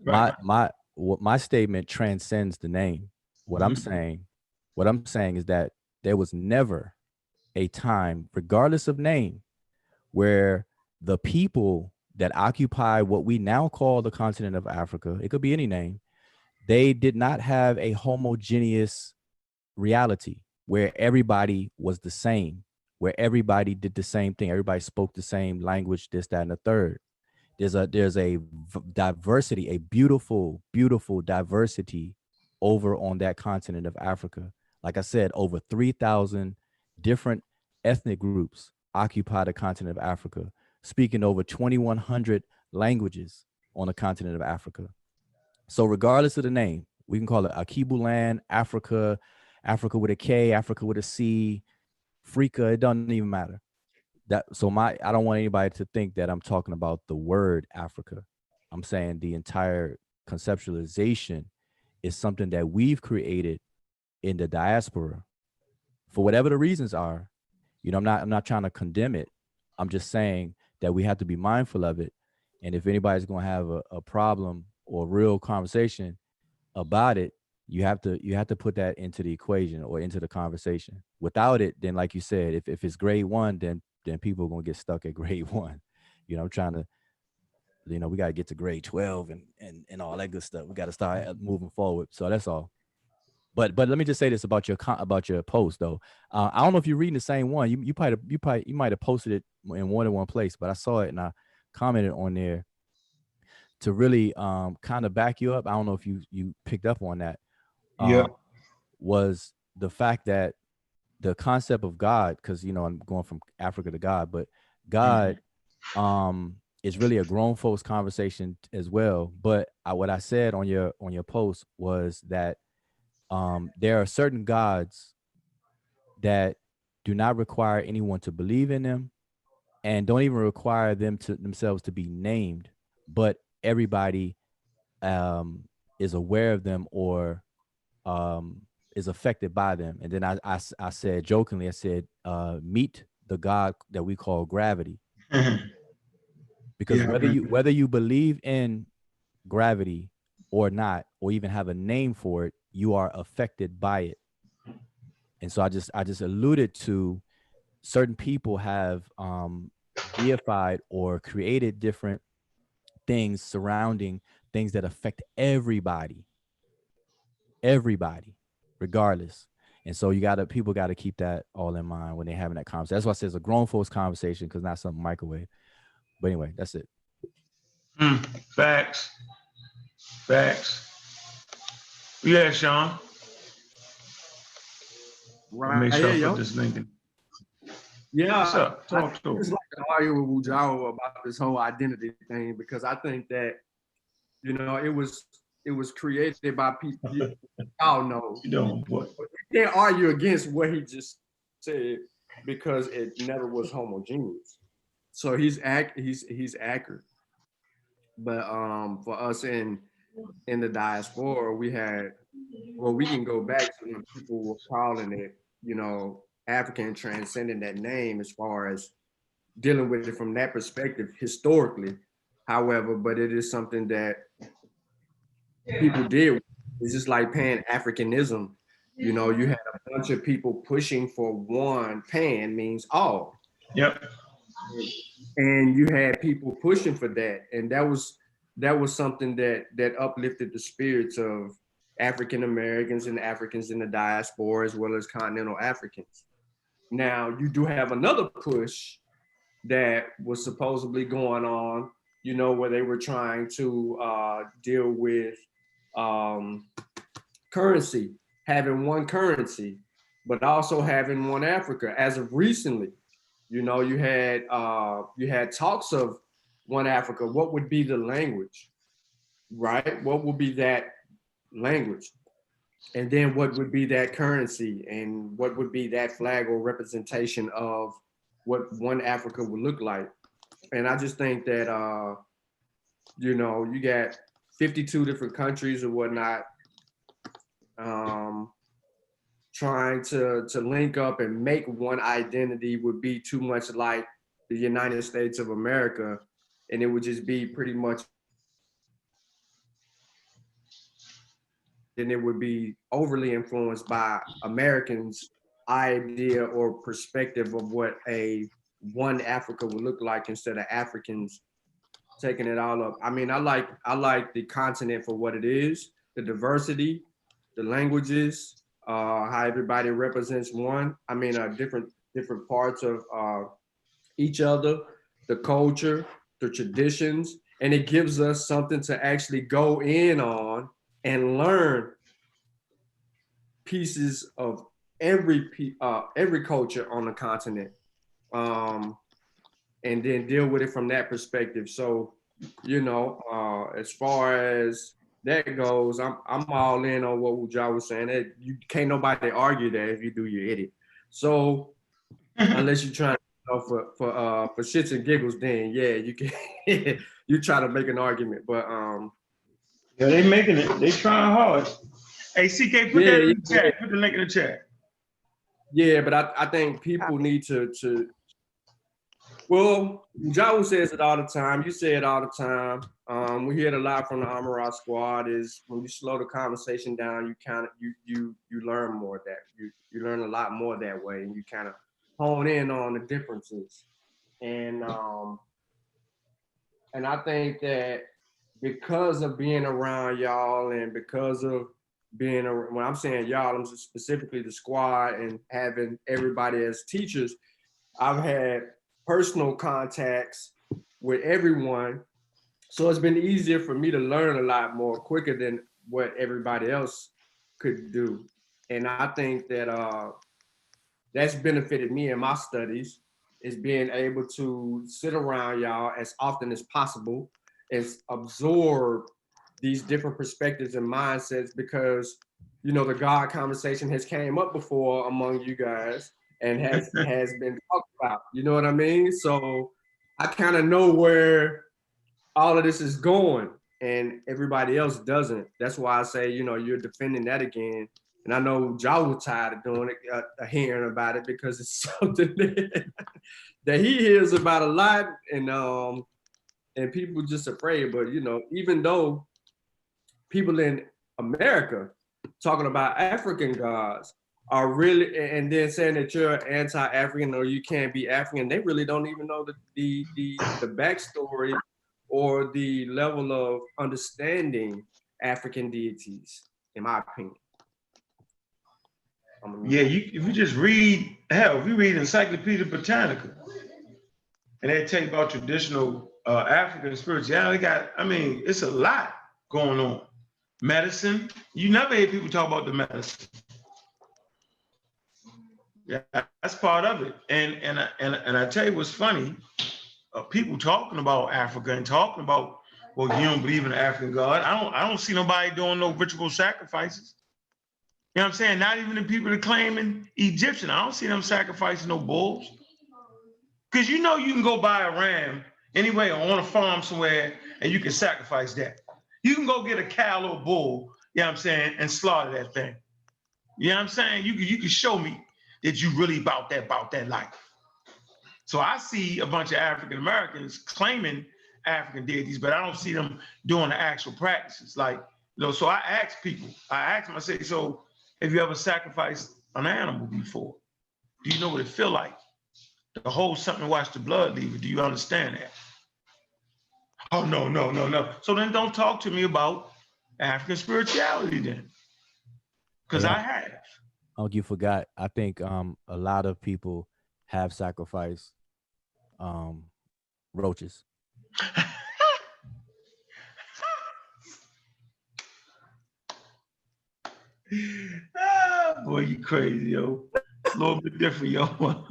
Right. My statement transcends the name. What I'm saying is that there was never a time, regardless of name, where the people that occupy what we now call the continent of Africa, it could be any name, they did not have a homogeneous reality where everybody was the same, where everybody did the same thing, everybody spoke the same language, this, that, and the third. There's a diversity, a beautiful, beautiful diversity over on that continent of Africa. Like I said, over 3,000 different ethnic groups occupy the continent of Africa, speaking over 2,100 languages on the continent of Africa. So regardless of the name, we can call it Akibu land, Africa, Africa with a K, Africa with a C, Freaka, it doesn't even matter. I don't want anybody to think that I'm talking about the word Africa. I'm saying the entire conceptualization is something that we've created in the diaspora for whatever the reasons are. You know, I'm not trying to condemn it. I'm just saying that we have to be mindful of it. And if anybody's going to have a problem or a real conversation about it, you have to put that into the equation or into the conversation. Without it, then like you said, if it's grade 1, then people are going to get stuck at grade 1. You know, I'm trying to, you know, we got to get to grade 12 and all that good stuff. We got to start moving forward. So that's all. But let me just say this about your post though. I don't know if you're reading the same one. You might have posted it in more than one place, but I saw it and I commented on there to really kind of back you up. I don't know if you picked up on that. Was the fact that the concept of God, because you know I'm going from Africa to God, but God is really a grown folks conversation as well. But what I said on your post was that there are certain gods that do not require anyone to believe in them and don't even require them to themselves to be named, but everybody is aware of them or is affected by them. And then I said jokingly, I said, meet the God that we call gravity. Because whether you believe in gravity or not, or even have a name for it, you are affected by it. And so I just alluded to certain people have deified or created different things surrounding things that affect everybody, regardless. And so people got to keep that all in mind when they're having that conversation. That's why I say it's a grown folks conversation, because not something microwave. But anyway, that's it. Facts. Yeah, Sean. Right. Make sure I put this link in. Yeah. What's up? Talk to It's him. like to argue with Wujao about this whole identity thing, because I think that, you know, it was created by people. Y'all know. You doing what? You can't argue against what he just said because it never was homogeneous. So he's accurate. But for us in the diaspora, we can go back to when people were calling it, you know, African, transcending that name as far as dealing with it from that perspective historically. However, but it is something that people did. It's just like Pan-Africanism. You know, you had a bunch of people pushing for one. Pan means all. Yep. And you had people pushing for that, and that was something that uplifted the spirits of African Americans and Africans in the diaspora, as well as continental Africans. Now you do have another push that was supposedly going on, you know, where they were trying to deal with currency, having one currency, but also having one Africa. As of recently, you know, you had talks of one Africa. What would be the language, right? What would be that language? And then what would be that currency, and what would be that flag or representation of what one Africa would look like? And I just think that, you know, you got 52 different countries or whatnot, trying to link up and make one identity would be too much like the United States of America, and it would just be pretty much, and it would be overly influenced by Americans' idea or perspective of what a one Africa would look like, instead of Africans taking it all up. I mean, I like the continent for what it is, the diversity, the languages, how everybody represents one. I mean, different parts of each other, the culture, the traditions, and it gives us something to actually go in on and learn pieces of every culture on the continent, and then deal with it from that perspective. So, you know, as far as that goes, I'm all in on what Wuja was saying. That you can't nobody argue that if you do, you're idiot. So unless you're trying for shits and giggles, then yeah, you can you try to make an argument. But yeah, they making it. They trying hard. Hey, CK, put that in the chat. Put the link in the chat. Yeah, but I think people need to well, Jawu says it all the time. You say it all the time. We hear it a lot from the Amara squad is when you slow the conversation down, you kind of you learn more that you learn a lot more that way, and you kind of hone in on the differences. And I think that because of being around y'all and because of being when I'm saying y'all, I'm specifically the squad and having everybody as teachers, I've had personal contacts with everyone. So it's been easier for me to learn a lot more quicker than what everybody else could do. And I think that that's benefited me in my studies, is being able to sit around y'all as often as possible and absorb these different perspectives and mindsets, because, you know, the God conversation has came up before among you guys and has been talked about, you know what I mean? So I kind of know where all of this is going and everybody else doesn't. That's why I say, you know, you're defending that again. And I know Joe was tired of doing it, hearing about it, because it's something that he hears about a lot, and people just afraid. But, you know, even though people in America talking about African gods are really, and then saying that you're anti-African or you can't be African, they really don't even know the backstory or the level of understanding African deities, in my opinion. Yeah, if you just read, hell, if you read Encyclopedia Britannica, and they tell you about traditional African spirituality, it's a lot going on. Medicine, you never hear people talk about the medicine. Yeah, that's part of it. And I tell you what's funny, people talking about Africa and talking about, well, you don't believe in the African God. I don't see nobody doing no ritual sacrifices. You know what I'm saying? Not even the people that claiming Egyptian. I don't see them sacrificing no bulls. Because you know you can go buy a ram anyway or on a farm somewhere and you can sacrifice that. You can go get a cow or bull, you know what I'm saying, and slaughter that thing. You know what I'm saying? You can show me that you really about that life. So I see a bunch of African Americans claiming African deities, but I don't see them doing the actual practices. Like, you know, so I ask people, I say, so have you ever sacrificed an animal before? Do you know what it feel like to hold something and watch the blood leave it? Do you understand that? Oh, no. So then don't talk to me about African spirituality then, because I have. Oh, you forgot. I think a lot of people have sacrificed roaches. Boy, you crazy, yo. A little bit different, yo.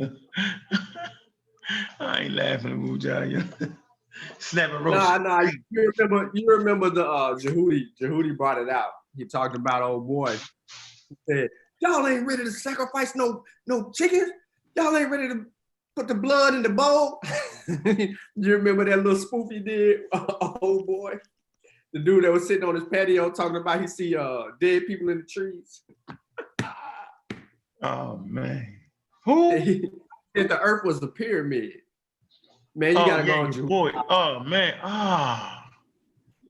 I ain't laughing at Wuja, yo. Snapping roaches. Nah, you remember the Jehudi brought it out. He talked about old boy. He said, y'all ain't ready to sacrifice no chickens. Y'all ain't ready to put the blood in the bowl. You remember that little spoof he did, old boy? The dude that was sitting on his patio talking about he see dead people in the trees. Oh man. Who? If the earth was a pyramid. Man, you gotta go on Jehudi. Boy. Oh man.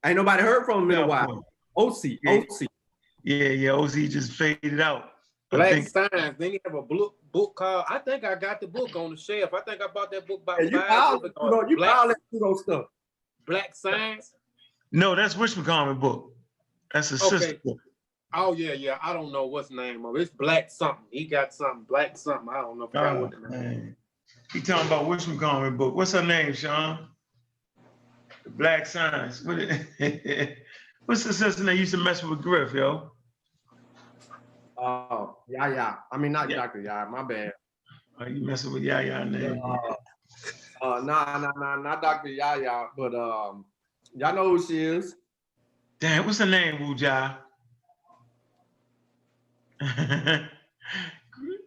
Ain't nobody heard from him in a while. OC. Yeah, OC just faded out. Black Science. Then you have a book called, I think I got the book on the shelf. I think I bought that book about 5 years ago. You all that pseudo stuff. Black Science? No, that's Wishmacommon book. That's a sister book. Oh, yeah. I don't know what's the name of it. It's Black something. He got something, Black something. I don't know. What the name. He talking about Wishmacommon book. What's her name, Sean? The Black Science. What's the sister that used to mess with Griff, yo? Yeah. I mean, not Yeah. Dr. Yeah, my bad. Are you messing with Yaya name? Not Dr. Yaya, but y'all know who she is. Damn, what's her name, Wuja?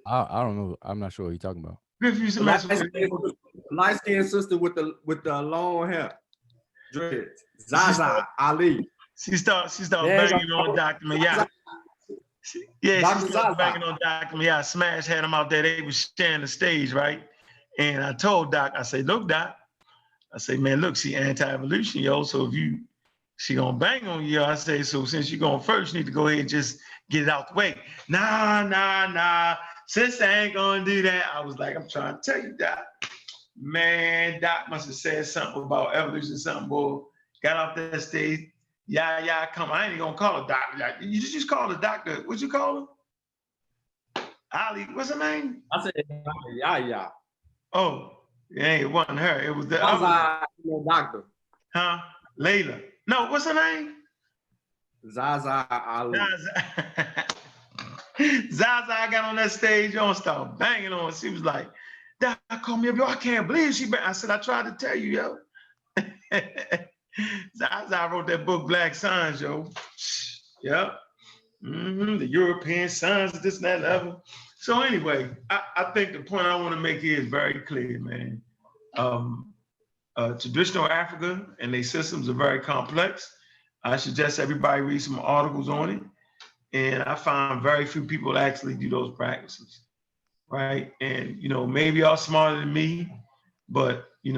I don't know. I'm not sure what you're talking about. Griff used to mess with Light skinned sister with the long hair. Dreads. She Zaza Ali. She started There's banging on Dr. Mayat. Yeah, Dr. she started Zaza. banging on Dr. Mayat. Smash had him out there. They was sharing the stage, right? And I told Doc, I said, look, Doc, I say, man, look, she anti-evolution, yo. So if she gonna bang on you, I say, so since you going first, you need to go ahead and just get it out the way. Nah. Sister ain't gonna do that. I was like, I'm trying to tell you, Doc. Man, Doc must have said something about evolution, something, boy. Got off that stage. Yeah, come on. I ain't even gonna call her doctor. You just call her doctor. What'd you call her? Ali, what's her name? I said, yeah. Oh, yeah, it wasn't her. It was the Zaza, doctor. Huh? Layla. No, what's her name? Zaza Ali. Zaza got on that stage, yo, and started banging on. She was like, Doc, call me up, yo. I can't believe she bang. I said, I tried to tell you, yo. Zaza wrote that book, Black Sons, yo. Yep. The European sons, this and that level. So anyway, I think the point I want to make here is very clear, man. Traditional Africa and their systems are very complex. I suggest everybody read some articles on it. And I find very few people actually do those practices, right? And, maybe y'all smarter than me, but, and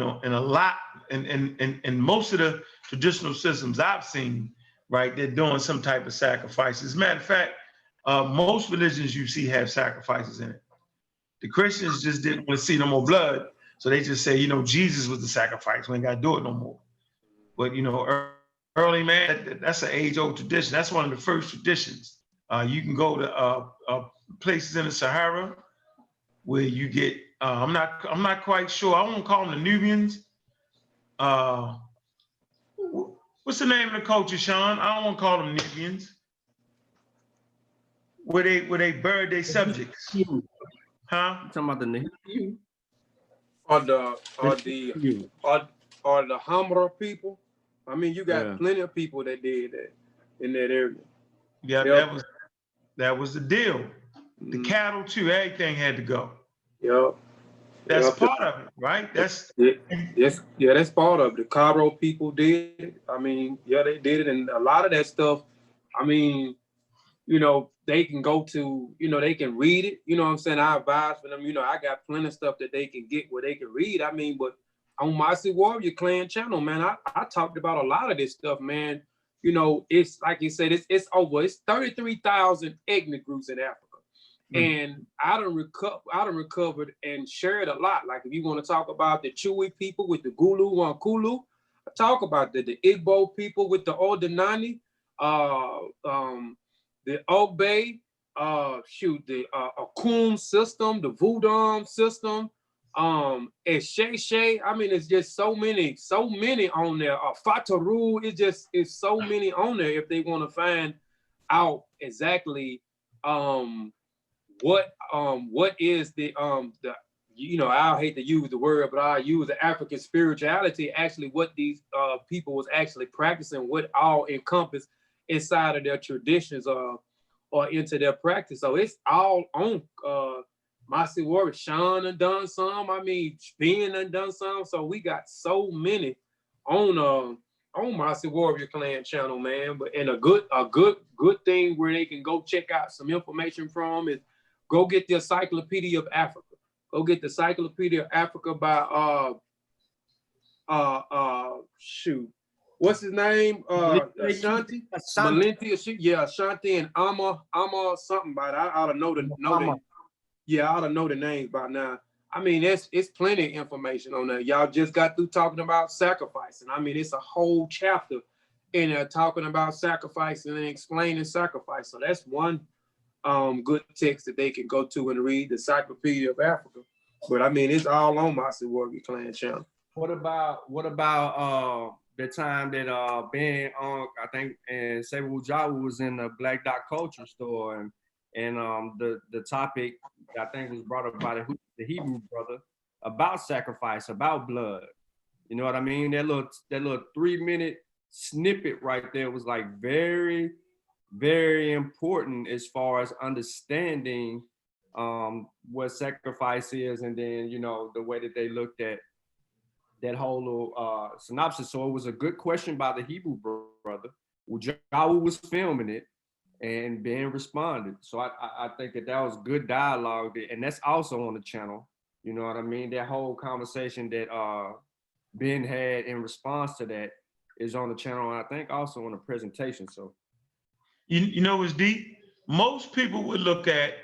most of the traditional systems I've seen, right, they're doing some type of sacrifices. As a matter of fact, most religions you see have sacrifices in it. The Christians just didn't want to see no more blood. So they just say, Jesus was the sacrifice. We ain't got to do it no more. But, early, man, that's an age-old tradition. That's one of the first traditions. You can go to places in the Sahara where you get, I'm not quite sure. I won't call them the Nubians. What's the name of the culture, Sean? I don't want to call them Nubians. Where they bury their subjects. Huh? You talking about the Nahuatl? Or the Hamra people? I mean, you got plenty of people that did that in that area. Yeah, that was the deal. The cattle too, everything had to go. Yep. That's part of it, right? That's that's part of it. The Cairo people did it. I mean, they did it, and a lot of that stuff, I mean, they can go to, they can read it. You know what I'm saying? I advise for them, I got plenty of stuff that they can get where they can read. I mean, but on my Warrior Clan channel, man, I talked about a lot of this stuff, man. It's like you said, it's 33,000 ethnic groups in Africa. And I done recovered and shared a lot. Like if you want to talk about the Chewy people with the Gulu Wankulu, I talk about the Igbo people with the Odanani, the Ogbe, the Akum system, the Voodoo system, Esheshe. I mean, it's just so many on there. Fataru, it's so many on there if they want to find out exactly what is the I hate to use the word, but I use the African spirituality, actually what these people was actually practicing, what all encompassed inside of their traditions or into their practice. So it's all on Masi Warrior. Sean done some. I mean, Ben done some. So we got so many on Masi Warrior Clan channel, man. But and a good thing where they can go check out some information from is go get the Encyclopedia of Africa. Go get the Encyclopedia of Africa by what's his name? Ashanti? Malenti, yeah, Ashanti and Amma something by that. I ought to know the names by now. I mean, it's plenty of information on there. Y'all just got through talking about sacrificing. I mean, it's a whole chapter in there talking about sacrificing and explaining sacrifice. So that's one good text that they can go to and read, the Encyclopedia of Africa. But I mean, it's all on my Warrior Clan channel. What about the time that Ben I think and Sebu Jawu was in the Black Dot Culture store, and And the topic I think was brought up by the Hebrew brother about sacrifice, about blood. You know what I mean? That little 3-minute snippet right there was like very, very important as far as understanding what sacrifice is, and then the way that they looked at that whole little synopsis. So it was a good question by the Hebrew brother. Ujawa was filming it, and Ben responded. So I think that was good dialogue, and that's also on the channel. You know what I mean? That whole conversation that Ben had in response to that is on the channel, and I think also on the presentation. So you know what's deep? Most people would look at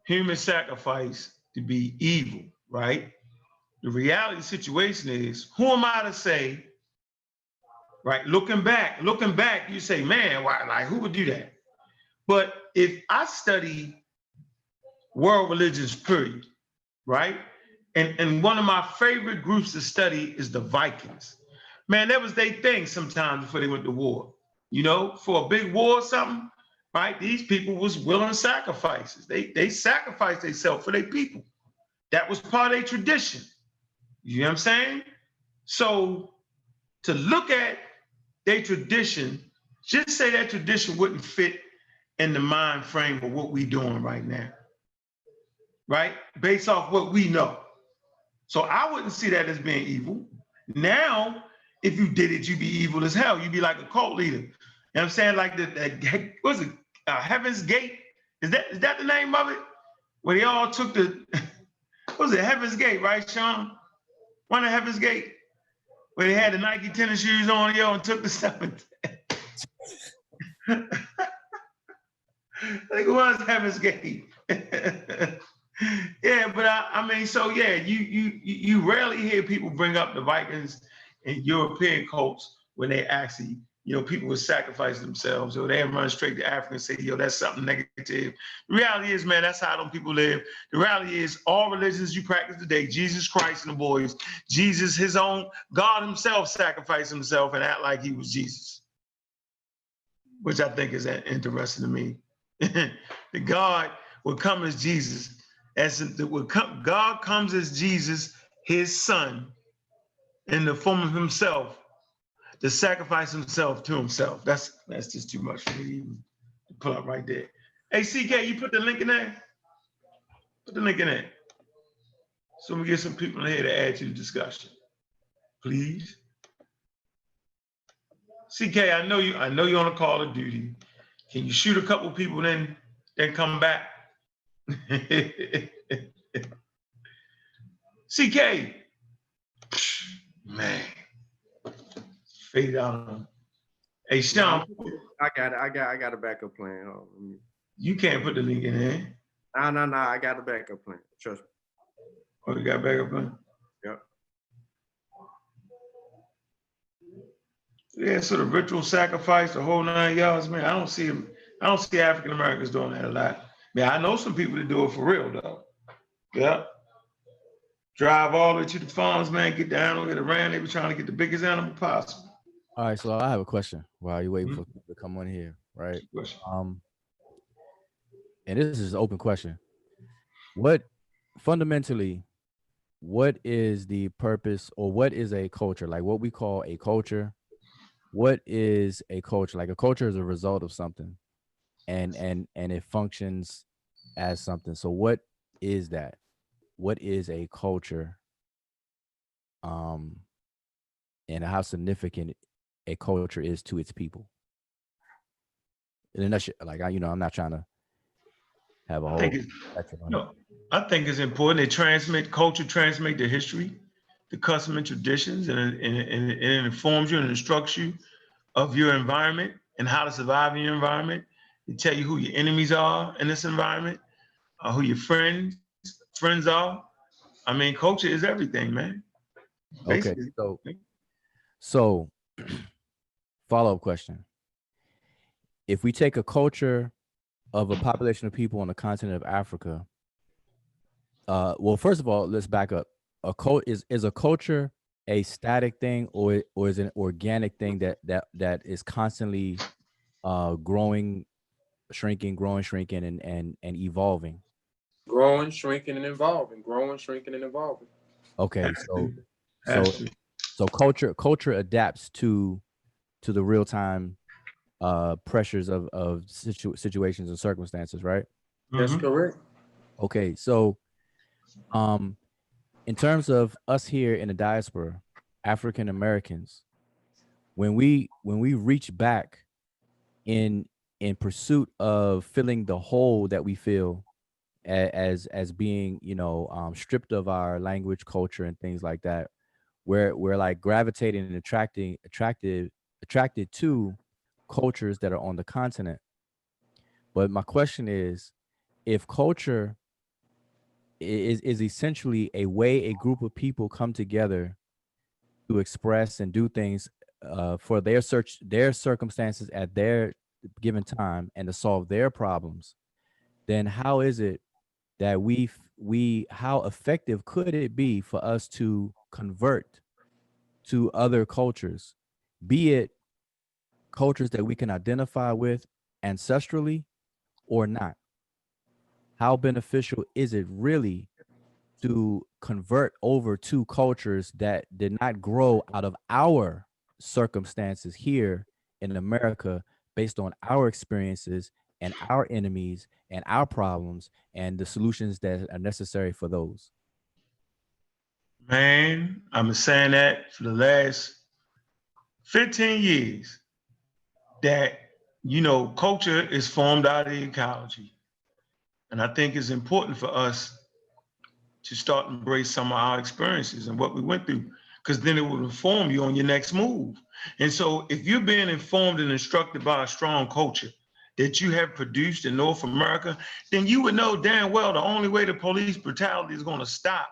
human sacrifice to be evil, right? The reality situation is, who am I to say, right? Looking back, you say, man, why, like, who would do that? But if I study world religions, period, right? And one of my favorite groups to study is the Vikings. Man, that was their thing sometimes before they went to war. For a big war or something, right? These people was willing sacrifices. They sacrificed themselves for their people. That was part of their tradition. You know what I'm saying? So to look at their tradition, just say that tradition wouldn't fit in the mind frame of what we're doing right now, right? Based off what we know. So I wouldn't see that as being evil. Now, if you did it, you'd be evil as hell. You'd be like a cult leader. You know what I'm saying? Like what's it? Heaven's Gate? Is that the name of it? Where they all took what was it? Heaven's Gate, right, Sean? One of Heaven's Gate, where they had the Nike tennis shoes on, and took the stuff. I think it was Heaven's Gate. Yeah, but I mean, so yeah, you rarely hear people bring up the Vikings and European cults when they actually, people would sacrifice themselves, or they run straight to Africa and say, yo, that's something negative. The reality is, man, that's how them people live. The reality is, all religions you practice today, Jesus Christ and the boys, Jesus, his own God himself sacrificed himself and act like he was Jesus, which I think is interesting to me. The God would come as Jesus. God comes as Jesus, his son, in the form of himself, to sacrifice himself to himself. That's just too much for me to pull up right there. Hey, CK, you put the link in there? Put the link in there. So we get some people in here to add to the discussion. Please. CK, I know you're on a call of duty. Can you shoot a couple people then come back? CK, man, fade out. Hey, Sean, I got a backup plan. You can't put the link in there. No, I got a backup plan. Trust me. Oh, you got a backup plan? Yep. Yeah, so the ritual sacrifice, the whole 9 yards, man. I don't see African Americans doing that a lot. Man, I know some people that do it for real though. Yeah. Drive all the way to the farms, man, get the animal, get around. They be trying to get the biggest animal possible. All right, so I have a question while you're waiting for people to come on here, right? And this is an open question. Fundamentally, what is the purpose, or what is a culture? Like what we call a culture. What is a culture? Like a culture is a result of something, and it functions as something. So what is that? What is a culture? And how significant a culture is to its people. And that's like I'm not trying to have a whole. I think it's important. Culture transmit the history, the custom and traditions, and it informs you and instructs you of your environment and how to survive in your environment. It tell you who your enemies are in this environment, who your friends are. I mean, culture is everything, man. Basically. Okay, so follow-up question. If we take a culture of a population of people on the continent of Africa, well, first of all, let's back up. Is a culture a static thing, or is it an organic thing that is constantly growing shrinking, growing, shrinking, and evolving. Growing, shrinking, and evolving. Growing, shrinking, and evolving. Okay, Has so to. Has so to. so culture adapts to the real time pressures of situations and circumstances, right? That's Mhm. correct. Okay, so in terms of us here in the diaspora, African Americans, when we reach back in pursuit of filling the hole that we feel as being, you know, stripped of our language, culture, and things like that, we're like gravitating and attracted to cultures that are on the continent. But my question is, if culture is essentially a way a group of people come together to express and do things for their circumstances at their given time and to solve their problems, then how is it that how effective could it be for us to convert to other cultures, be it cultures that we can identify with ancestrally or not? How beneficial is it really to convert over to cultures that did not grow out of our circumstances here in America based on our experiences and our enemies and our problems and the solutions that are necessary for those? Man, I've been saying that for the last 15 years that, you know, culture is formed out of ecology. And I think it's important for us to start to embrace some of our experiences and what we went through, because then it will inform you on your next move. And so if you're being informed and instructed by a strong culture that you have produced in North America, then you would know damn well the only way the police brutality is going to stop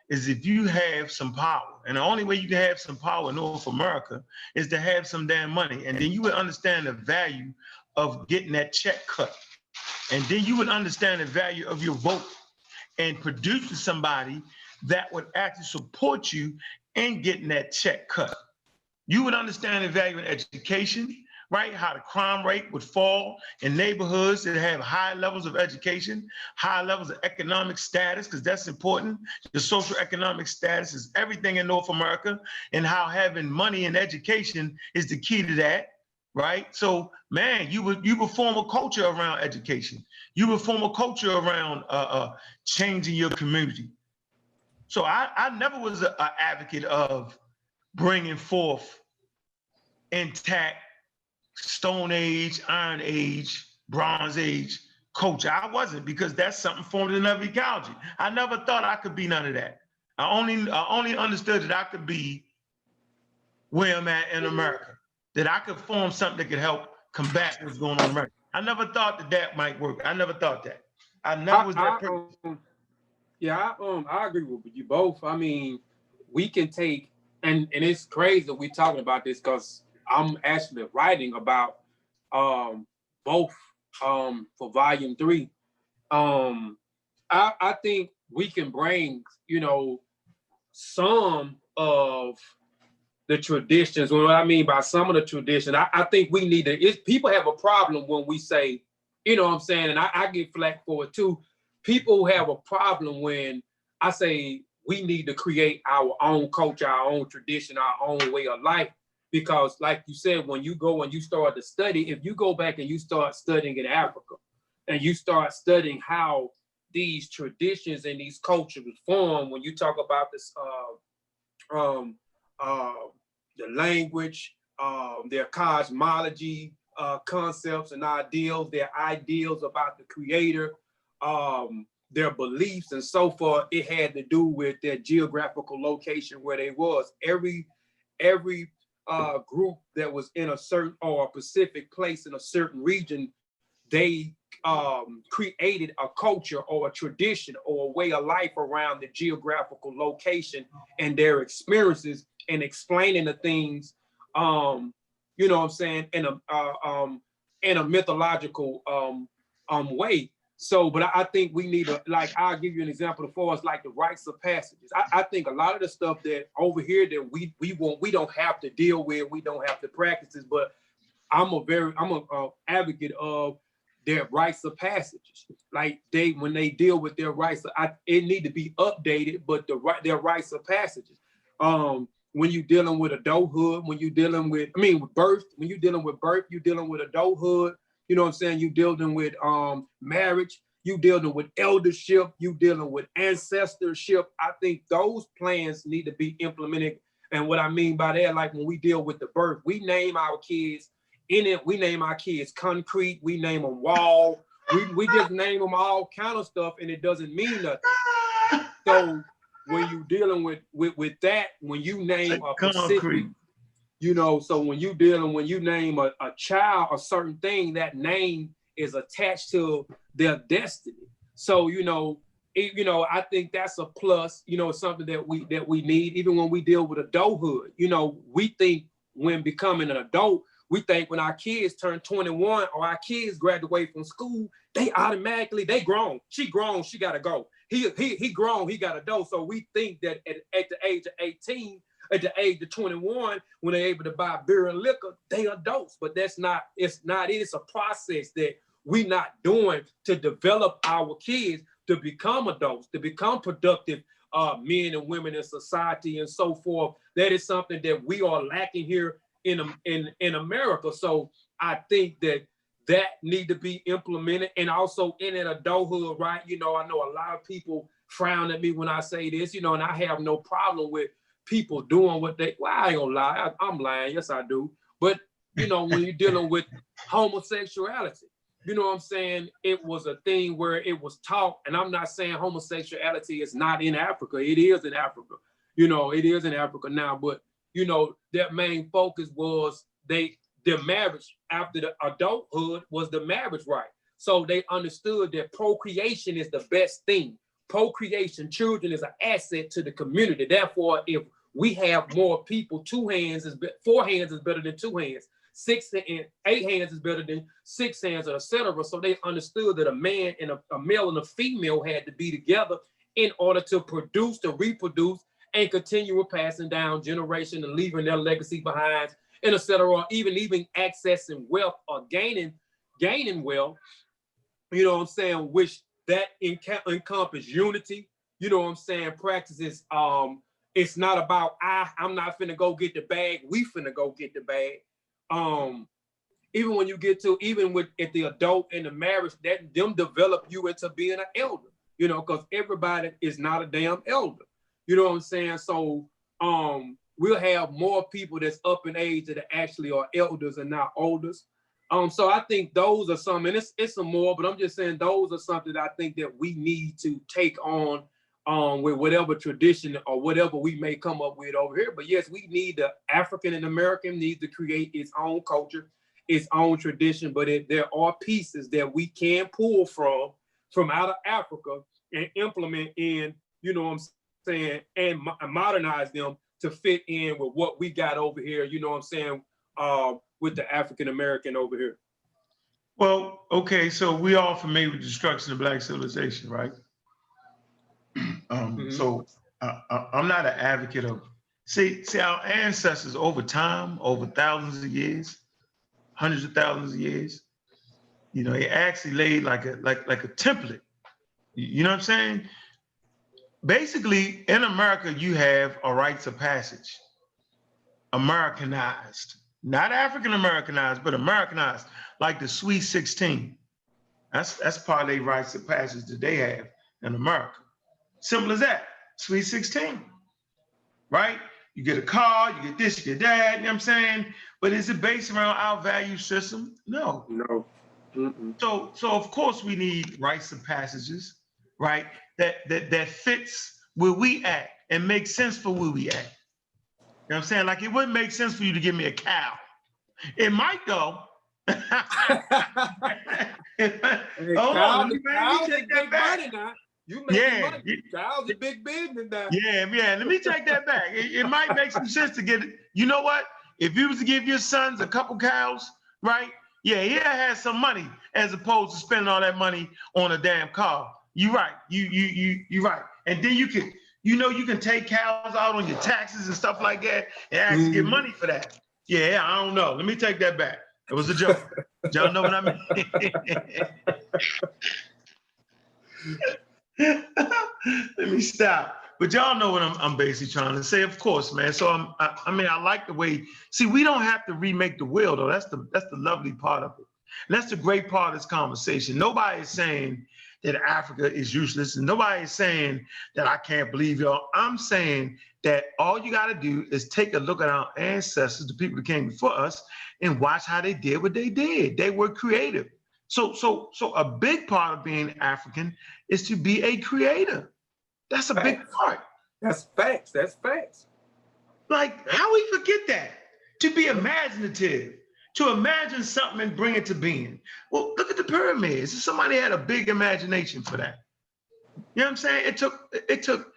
is if you have some power. And the only way you can have some power in North America is to have some damn money. And then you would understand the value of getting that check cut. And then you would understand the value of your vote and producing somebody that would actually support you in getting that check cut. You would understand the value in education, right? How the crime rate would fall in neighborhoods that have high levels of education, high levels of economic status, because that's important. The social economic status is everything in North America, and how having money and education is the key to that, right? So, man, you would form a culture around education. You would form a culture around changing your community. So I never was an advocate of bringing forth intact Stone Age, Iron Age, Bronze Age culture. I wasn't, because that's something formed in every ecology. I never thought I could be none of that. I only understood that I could be where I'm at in America, that I could form something that could help combat what's going on in America. I never thought that that might work. I never thought that. I never was that person. Yeah, I agree with you both. I mean, we can take, and it's crazy that we're talking about this because I'm actually writing about both for volume 3. I think we can bring, you know, some of the traditions. What I mean by some of the tradition, I think we need to, people have a problem when we say, you know what I'm saying, and I get flack for it too. People have a problem when I say we need to create our own culture, our own tradition, our own way of life. Because like you said, when you go and you start to study, if you go back and you start studying in Africa and you start studying how these traditions and these cultures form, when you talk about this the language, their cosmology, concepts and ideals, their ideals about the creator, their beliefs and so forth, it had to do with their geographical location where they was. Every group that was in a certain or a specific place in a certain region, they created a culture or a tradition or a way of life around the geographical location and their experiences, and explaining the things, you know what I'm saying, in a mythological way. So, but I think we need to, like, I'll give you an example as far as like the rites of passages. I think a lot of the stuff that over here that we don't have to deal with, we don't have to practice this, but I'm a advocate of their rites of passages. Like when they deal with their rites, it need to be updated, but their rites of passages. When you're dealing with adulthood, when you're dealing with, with birth, when you're dealing with birth, you're dealing with adulthood, you know what I'm saying? You're dealing with marriage, you dealing with eldership, you dealing with ancestorship. I think those plans need to be implemented. And what I mean by that, like when we deal with the birth, we name our kids we name our kids concrete, we name them wall, we just name them all kind of stuff, and it doesn't mean nothing. So when you dealing with that, when you name a specific, so when you name a child a certain thing, that name is attached to their destiny. So I think that's a plus, something that we need, even when we deal with adulthood. We think when becoming an adult, we think when our kids turn 21 or our kids graduate from school, they grown. She grown, she gotta go. He grown, he gotta go. So we think that at the age of 18, at the age of 21, when they're able to buy beer and liquor, they adults. But it's a process that we're not doing to develop our kids to become adults, to become productive men and women in society and so forth. That is something that we are lacking here in America. So I think that need to be implemented. And also in an adulthood, right? I know a lot of people frown at me when I say this, and I have no problem with people doing what I ain't gonna lie, I'm lying, yes I do. But when you're dealing with homosexuality, you know what I'm saying? It was a thing where it was taught, and I'm not saying homosexuality is not in Africa. It is in Africa. It is in Africa now, but their main focus was their marriage after the adulthood was the marriage right. So they understood that procreation is the best thing. Procreation, children is an asset to the community. Therefore, if we have more people, 4 hands is better than 2 hands. 6 and 8 hands is better than 6 hands, etc. So they understood that a man and a male and a female had to be together in order to produce, to reproduce, and continue passing down generation and leaving their legacy behind, and etc. Or even accessing wealth or gaining wealth. You know what I'm saying? Which that encompass unity. You know what I'm saying? Practices. It's not about I'm not finna go get the bag. We finna go get the bag. Even when you get to at the adult and the marriage, that them develop you into being an elder. Because everybody is not a damn elder. You know what I'm saying? So we'll have more people that's up in age that actually are elders and not olders. So I think those are some, and it's some more, but I'm just saying those are something that I think that we need to take on with whatever tradition or whatever we may come up with over here. But yes, we need the African and American needs to create its own culture, its own tradition, but there are pieces that we can pull from out of Africa and implement in, saying, and modernize them to fit in with what we got over here, with the African American over here. Well, okay, so we all familiar with the destruction of Black civilization, right? So I'm not an advocate of, see our ancestors over time, over thousands of years, hundreds of thousands of years, they actually laid like a template. You know what I'm saying? Basically, in America, you have a rites of passage, Americanized, not African Americanized, but Americanized, like the Sweet 16. That's part of their rites of passage that they have in America. Simple as that. Sweet 16, right? You get a car, you get this, you get that. You know what I'm saying? But is it based around our value system? No. No. So of course we need rites of passages, right? That fits where we at and makes sense for where we at. You know what I'm saying? Like it wouldn't make sense for you to give me a cow. It might though. Let me take that back. You make money. Cows are big business now. Yeah. Let me take that back. It might make some sense to get it. You know what? If you was to give your sons a couple cows, right? Yeah, he'll have some money as opposed to spending all that money on a damn car. You're right. You're right. And then you can take cows out on your taxes and stuff like that and actually get money for that. Yeah, I don't know. Let me take that back. It was a joke. Y'all know what I mean? Let me stop. But y'all know what I'm basically trying to say, of course, man. So I mean, I like the way. See, we don't have to remake the wheel, though. That's the lovely part of it. And that's the great part of this conversation. Nobody is saying that Africa is useless, and nobody is saying that I can't believe y'all. I'm saying that all you got to do is take a look at our ancestors, the people that came before us, and watch how they did what they did. They were creative. So a big part of being African is to be a creator. That's a big part. That's facts. That's facts. Like, how we forget that? To be imaginative, to imagine something and bring it to being. Well, look at the pyramids. Somebody had a big imagination for that. You know what I'm saying? It took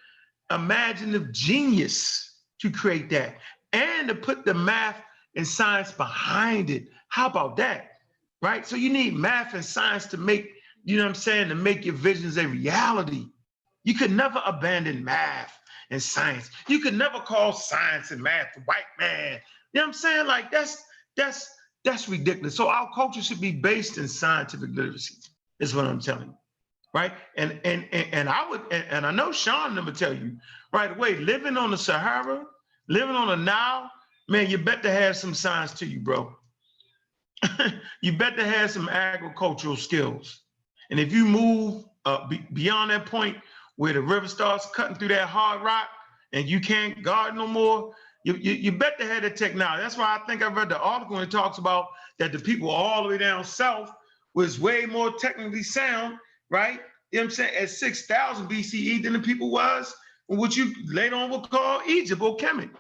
imaginative genius to create that and to put the math and science behind it. How about that? Right? So you need math and science to make, you know what I'm saying, to make your visions a reality. You could never abandon math and science. You could never call science and math the white man. You know what I'm saying? Like that's ridiculous. So our culture should be based in scientific literacy, is what I'm telling you. Right? And I know Sean never tell you right away, living on the Sahara, living on the Nile, man, you bet to have some science to you, bro. You bet to have some agricultural skills. And if you move beyond that point where the river starts cutting through that hard rock and you can't garden no more, you bet to have the technology. That's why I think I read the article and it talks about that the people all the way down south was way more technically sound, right? You know what I'm saying? At 6,000 BCE than the people was what you later on would call Egypt or Kemet.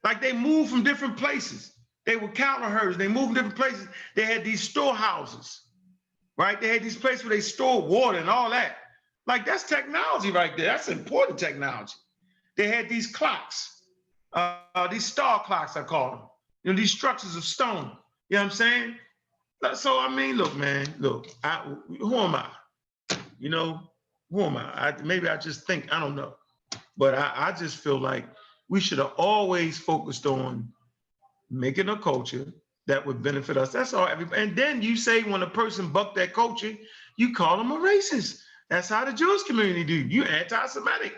Like they moved from different places. They were cattle herders. They moved from different places. They had these storehouses, right? They had these places where they stored water and all that. Like that's technology right there. That's important technology. They had these clocks, these star clocks, I call them. You know, these structures of stone. You know what I'm saying? So, I mean, look, man, look, who am I? You know, who am I? Maybe I just think, I don't know. But I just feel like we should have always focused on making a culture that would benefit us. That's all. And then you say when a person bucked that culture, you call them a racist. That's how the Jewish community do. You anti-Semitic.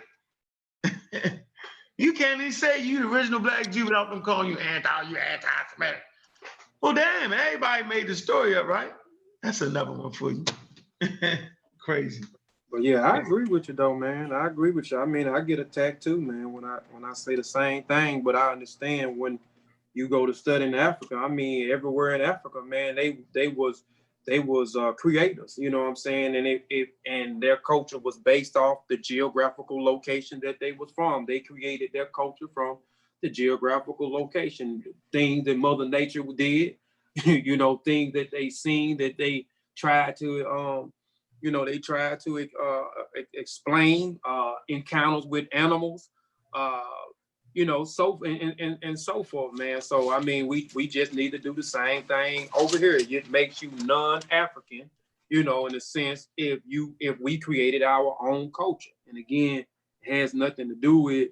You can't even say you the original black Jew without them calling you anti-Semitic. Well, damn, everybody made the story up, right? That's another one for you. Crazy. But yeah, I agree with you though, man. I agree with you. I mean, I get attacked too, man, when I say the same thing, but I understand when you go to study in Africa. I mean, everywhere in Africa, man, they was creators, you know what I'm saying? And and their culture was based off the geographical location that they was from. They created their culture from the geographical location, things that Mother Nature did, you know, things that they seen that they tried to you know, they tried to explain encounters with animals, you know, so and so forth, man. So I mean, we just need to do the same thing over here. It makes you non-African, you know, in a sense, if we created our own culture. And again, it has nothing to do with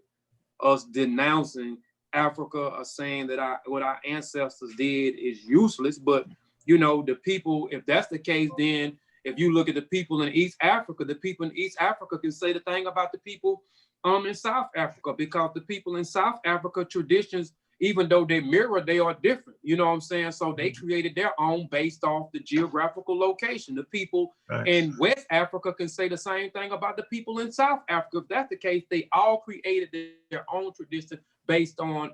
us denouncing Africa or saying that what our ancestors did is useless. But you know, the people, if that's the case, then if you look at the people in East Africa, the people in East Africa can say the thing about the people in South Africa, because the people in South Africa traditions, even though they mirror, they are different. You know what I'm saying? So they created their own based off the geographical location. The people in West Africa can say the same thing about the people in South Africa. If that's the case, they all created their own tradition based on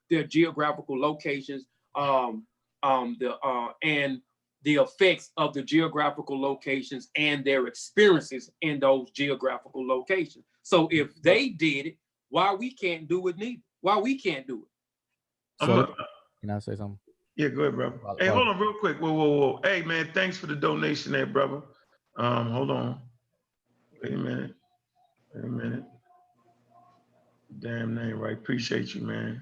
their geographical locations, and the effects of the geographical locations and their experiences in those geographical locations. So if they did it, why we can't do it neither? Why we can't do it? So, can I say something? Yeah, go ahead, brother. Hey, hold on real quick. Whoa. Hey, man, thanks for the donation there, brother. Hold on. Wait a minute. Damn name right. Appreciate you, man.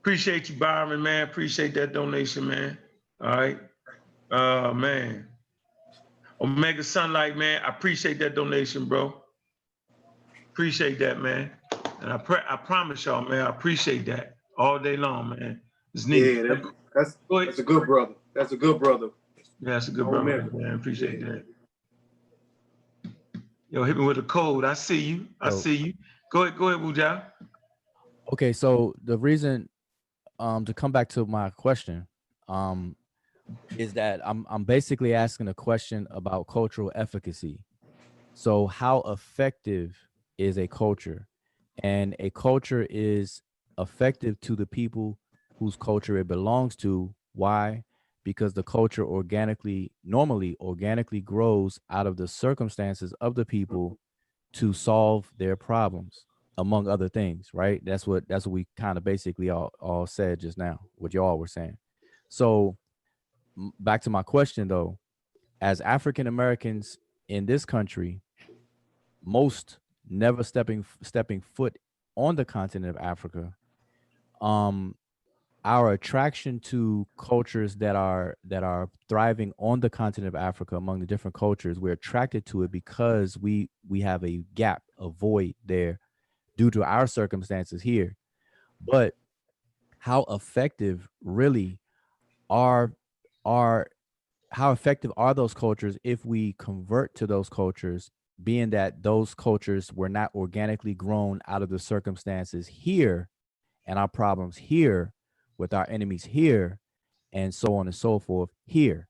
Appreciate you, Byron, man. Appreciate that donation, man. All right. Man. Omega Sunlight, man. I appreciate that donation, bro. Appreciate that, man. And I promise y'all, man, I appreciate that all day long, man. It's neat. Yeah, that's a good brother. That's a good brother. Yeah, that's a good Oh, brother, man. man. Appreciate that. Yo, hit me with a code. I see you. I see you. Go ahead, Wuja. Okay, so the reason to come back to my question is that I'm basically asking a question about cultural efficacy. So how effective is a culture? And a culture is effective to the people whose culture it belongs to. Why? Because the culture normally organically grows out of the circumstances of the people to solve their problems, among other things, right? That's what we kind of basically all said just now, what y'all were saying. So back to my question though, as African Americans in this country, most never stepping foot on the continent of Africa, our attraction to cultures that are thriving on the continent of Africa, among the different cultures, we're attracted to it because we have a gap, a void there due to our circumstances here. But how effective really are how effective are those cultures if we convert to those cultures, being that those cultures were not organically grown out of the circumstances here and our problems here with our enemies here and so on and so forth here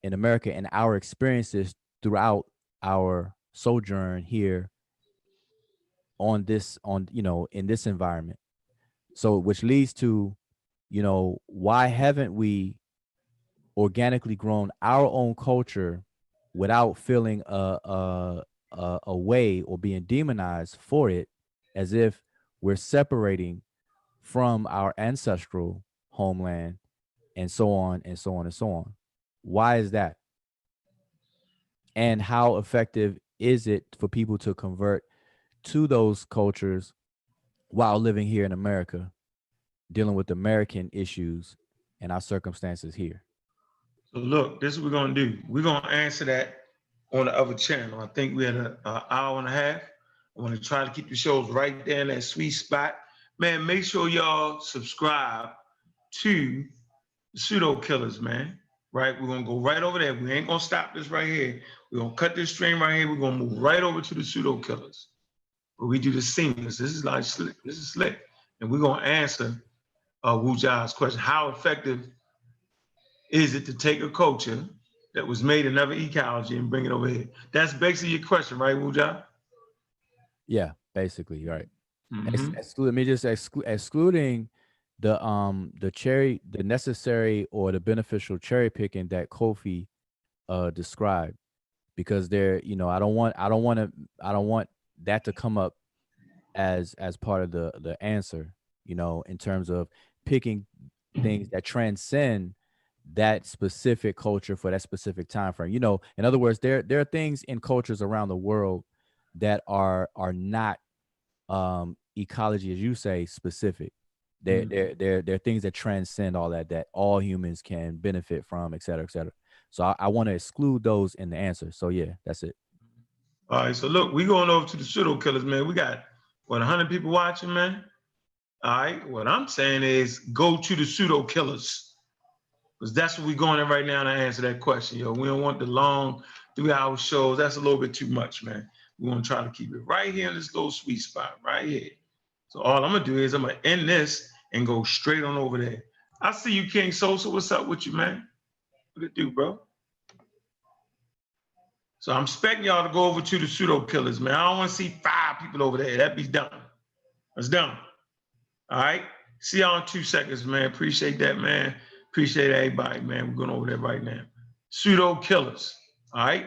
in America, and our experiences throughout our sojourn here in this environment. So which leads to, why haven't we organically grown our own culture without feeling a way or being demonized for it, as if we're separating from our ancestral homeland and so on and so on and so on? Why is that? And how effective is it for people to convert to those cultures while living here in America, dealing with American issues and our circumstances here? So look, this is what we're gonna do. We're gonna answer that on the other channel. I think we had an hour and a half. I want to try to keep the shows right there in that sweet spot. Man, make sure y'all subscribe to the Pseudo Killers, man. Right? We're gonna go right over there. We ain't gonna stop this right here. We're gonna cut this stream right here. We're gonna move right over to the Pseudo Killers. But we do the seamless. This is like slick. This is slick. And we're gonna answer Wu Ja's question. How effective is it to take a culture that was made in another ecology and bring it over here? That's basically your question, right, Wuja? Yeah, basically, right. Mm-hmm. Excluding the necessary or the beneficial cherry picking that Kofi described, because I don't want that to come up as part of the answer, in terms of picking things that transcend that specific culture for that specific time frame. In other words, there are things in cultures around the world that are not ecology, as you say, specific. They're things that transcend all that all humans can benefit from, et cetera, et cetera. So I want to exclude those in the answer. So yeah, that's it. All right, so look, we going over to the Pseudo Killers, man. We got 100 people watching, man. All right, what I'm saying is go to the Pseudo Killers, because that's what we're going in right now to answer that question, yo. We don't want the long 3-hour shows. That's a little bit too much, man. We're gonna try to keep it right here in this little sweet spot right here. So all I'm gonna do is I'm gonna end this and go straight on over there. I see you, King Sosa. What's up with you, man? What it do, bro? So I'm expecting y'all to go over to the Pseudo Killers, man. I don't want to see 5 people over there. That'd be dumb. That's dumb. All right. See y'all in 2 seconds, man. Appreciate that, man. Appreciate everybody, man. We're going over there right now. Pseudo Killers. All right.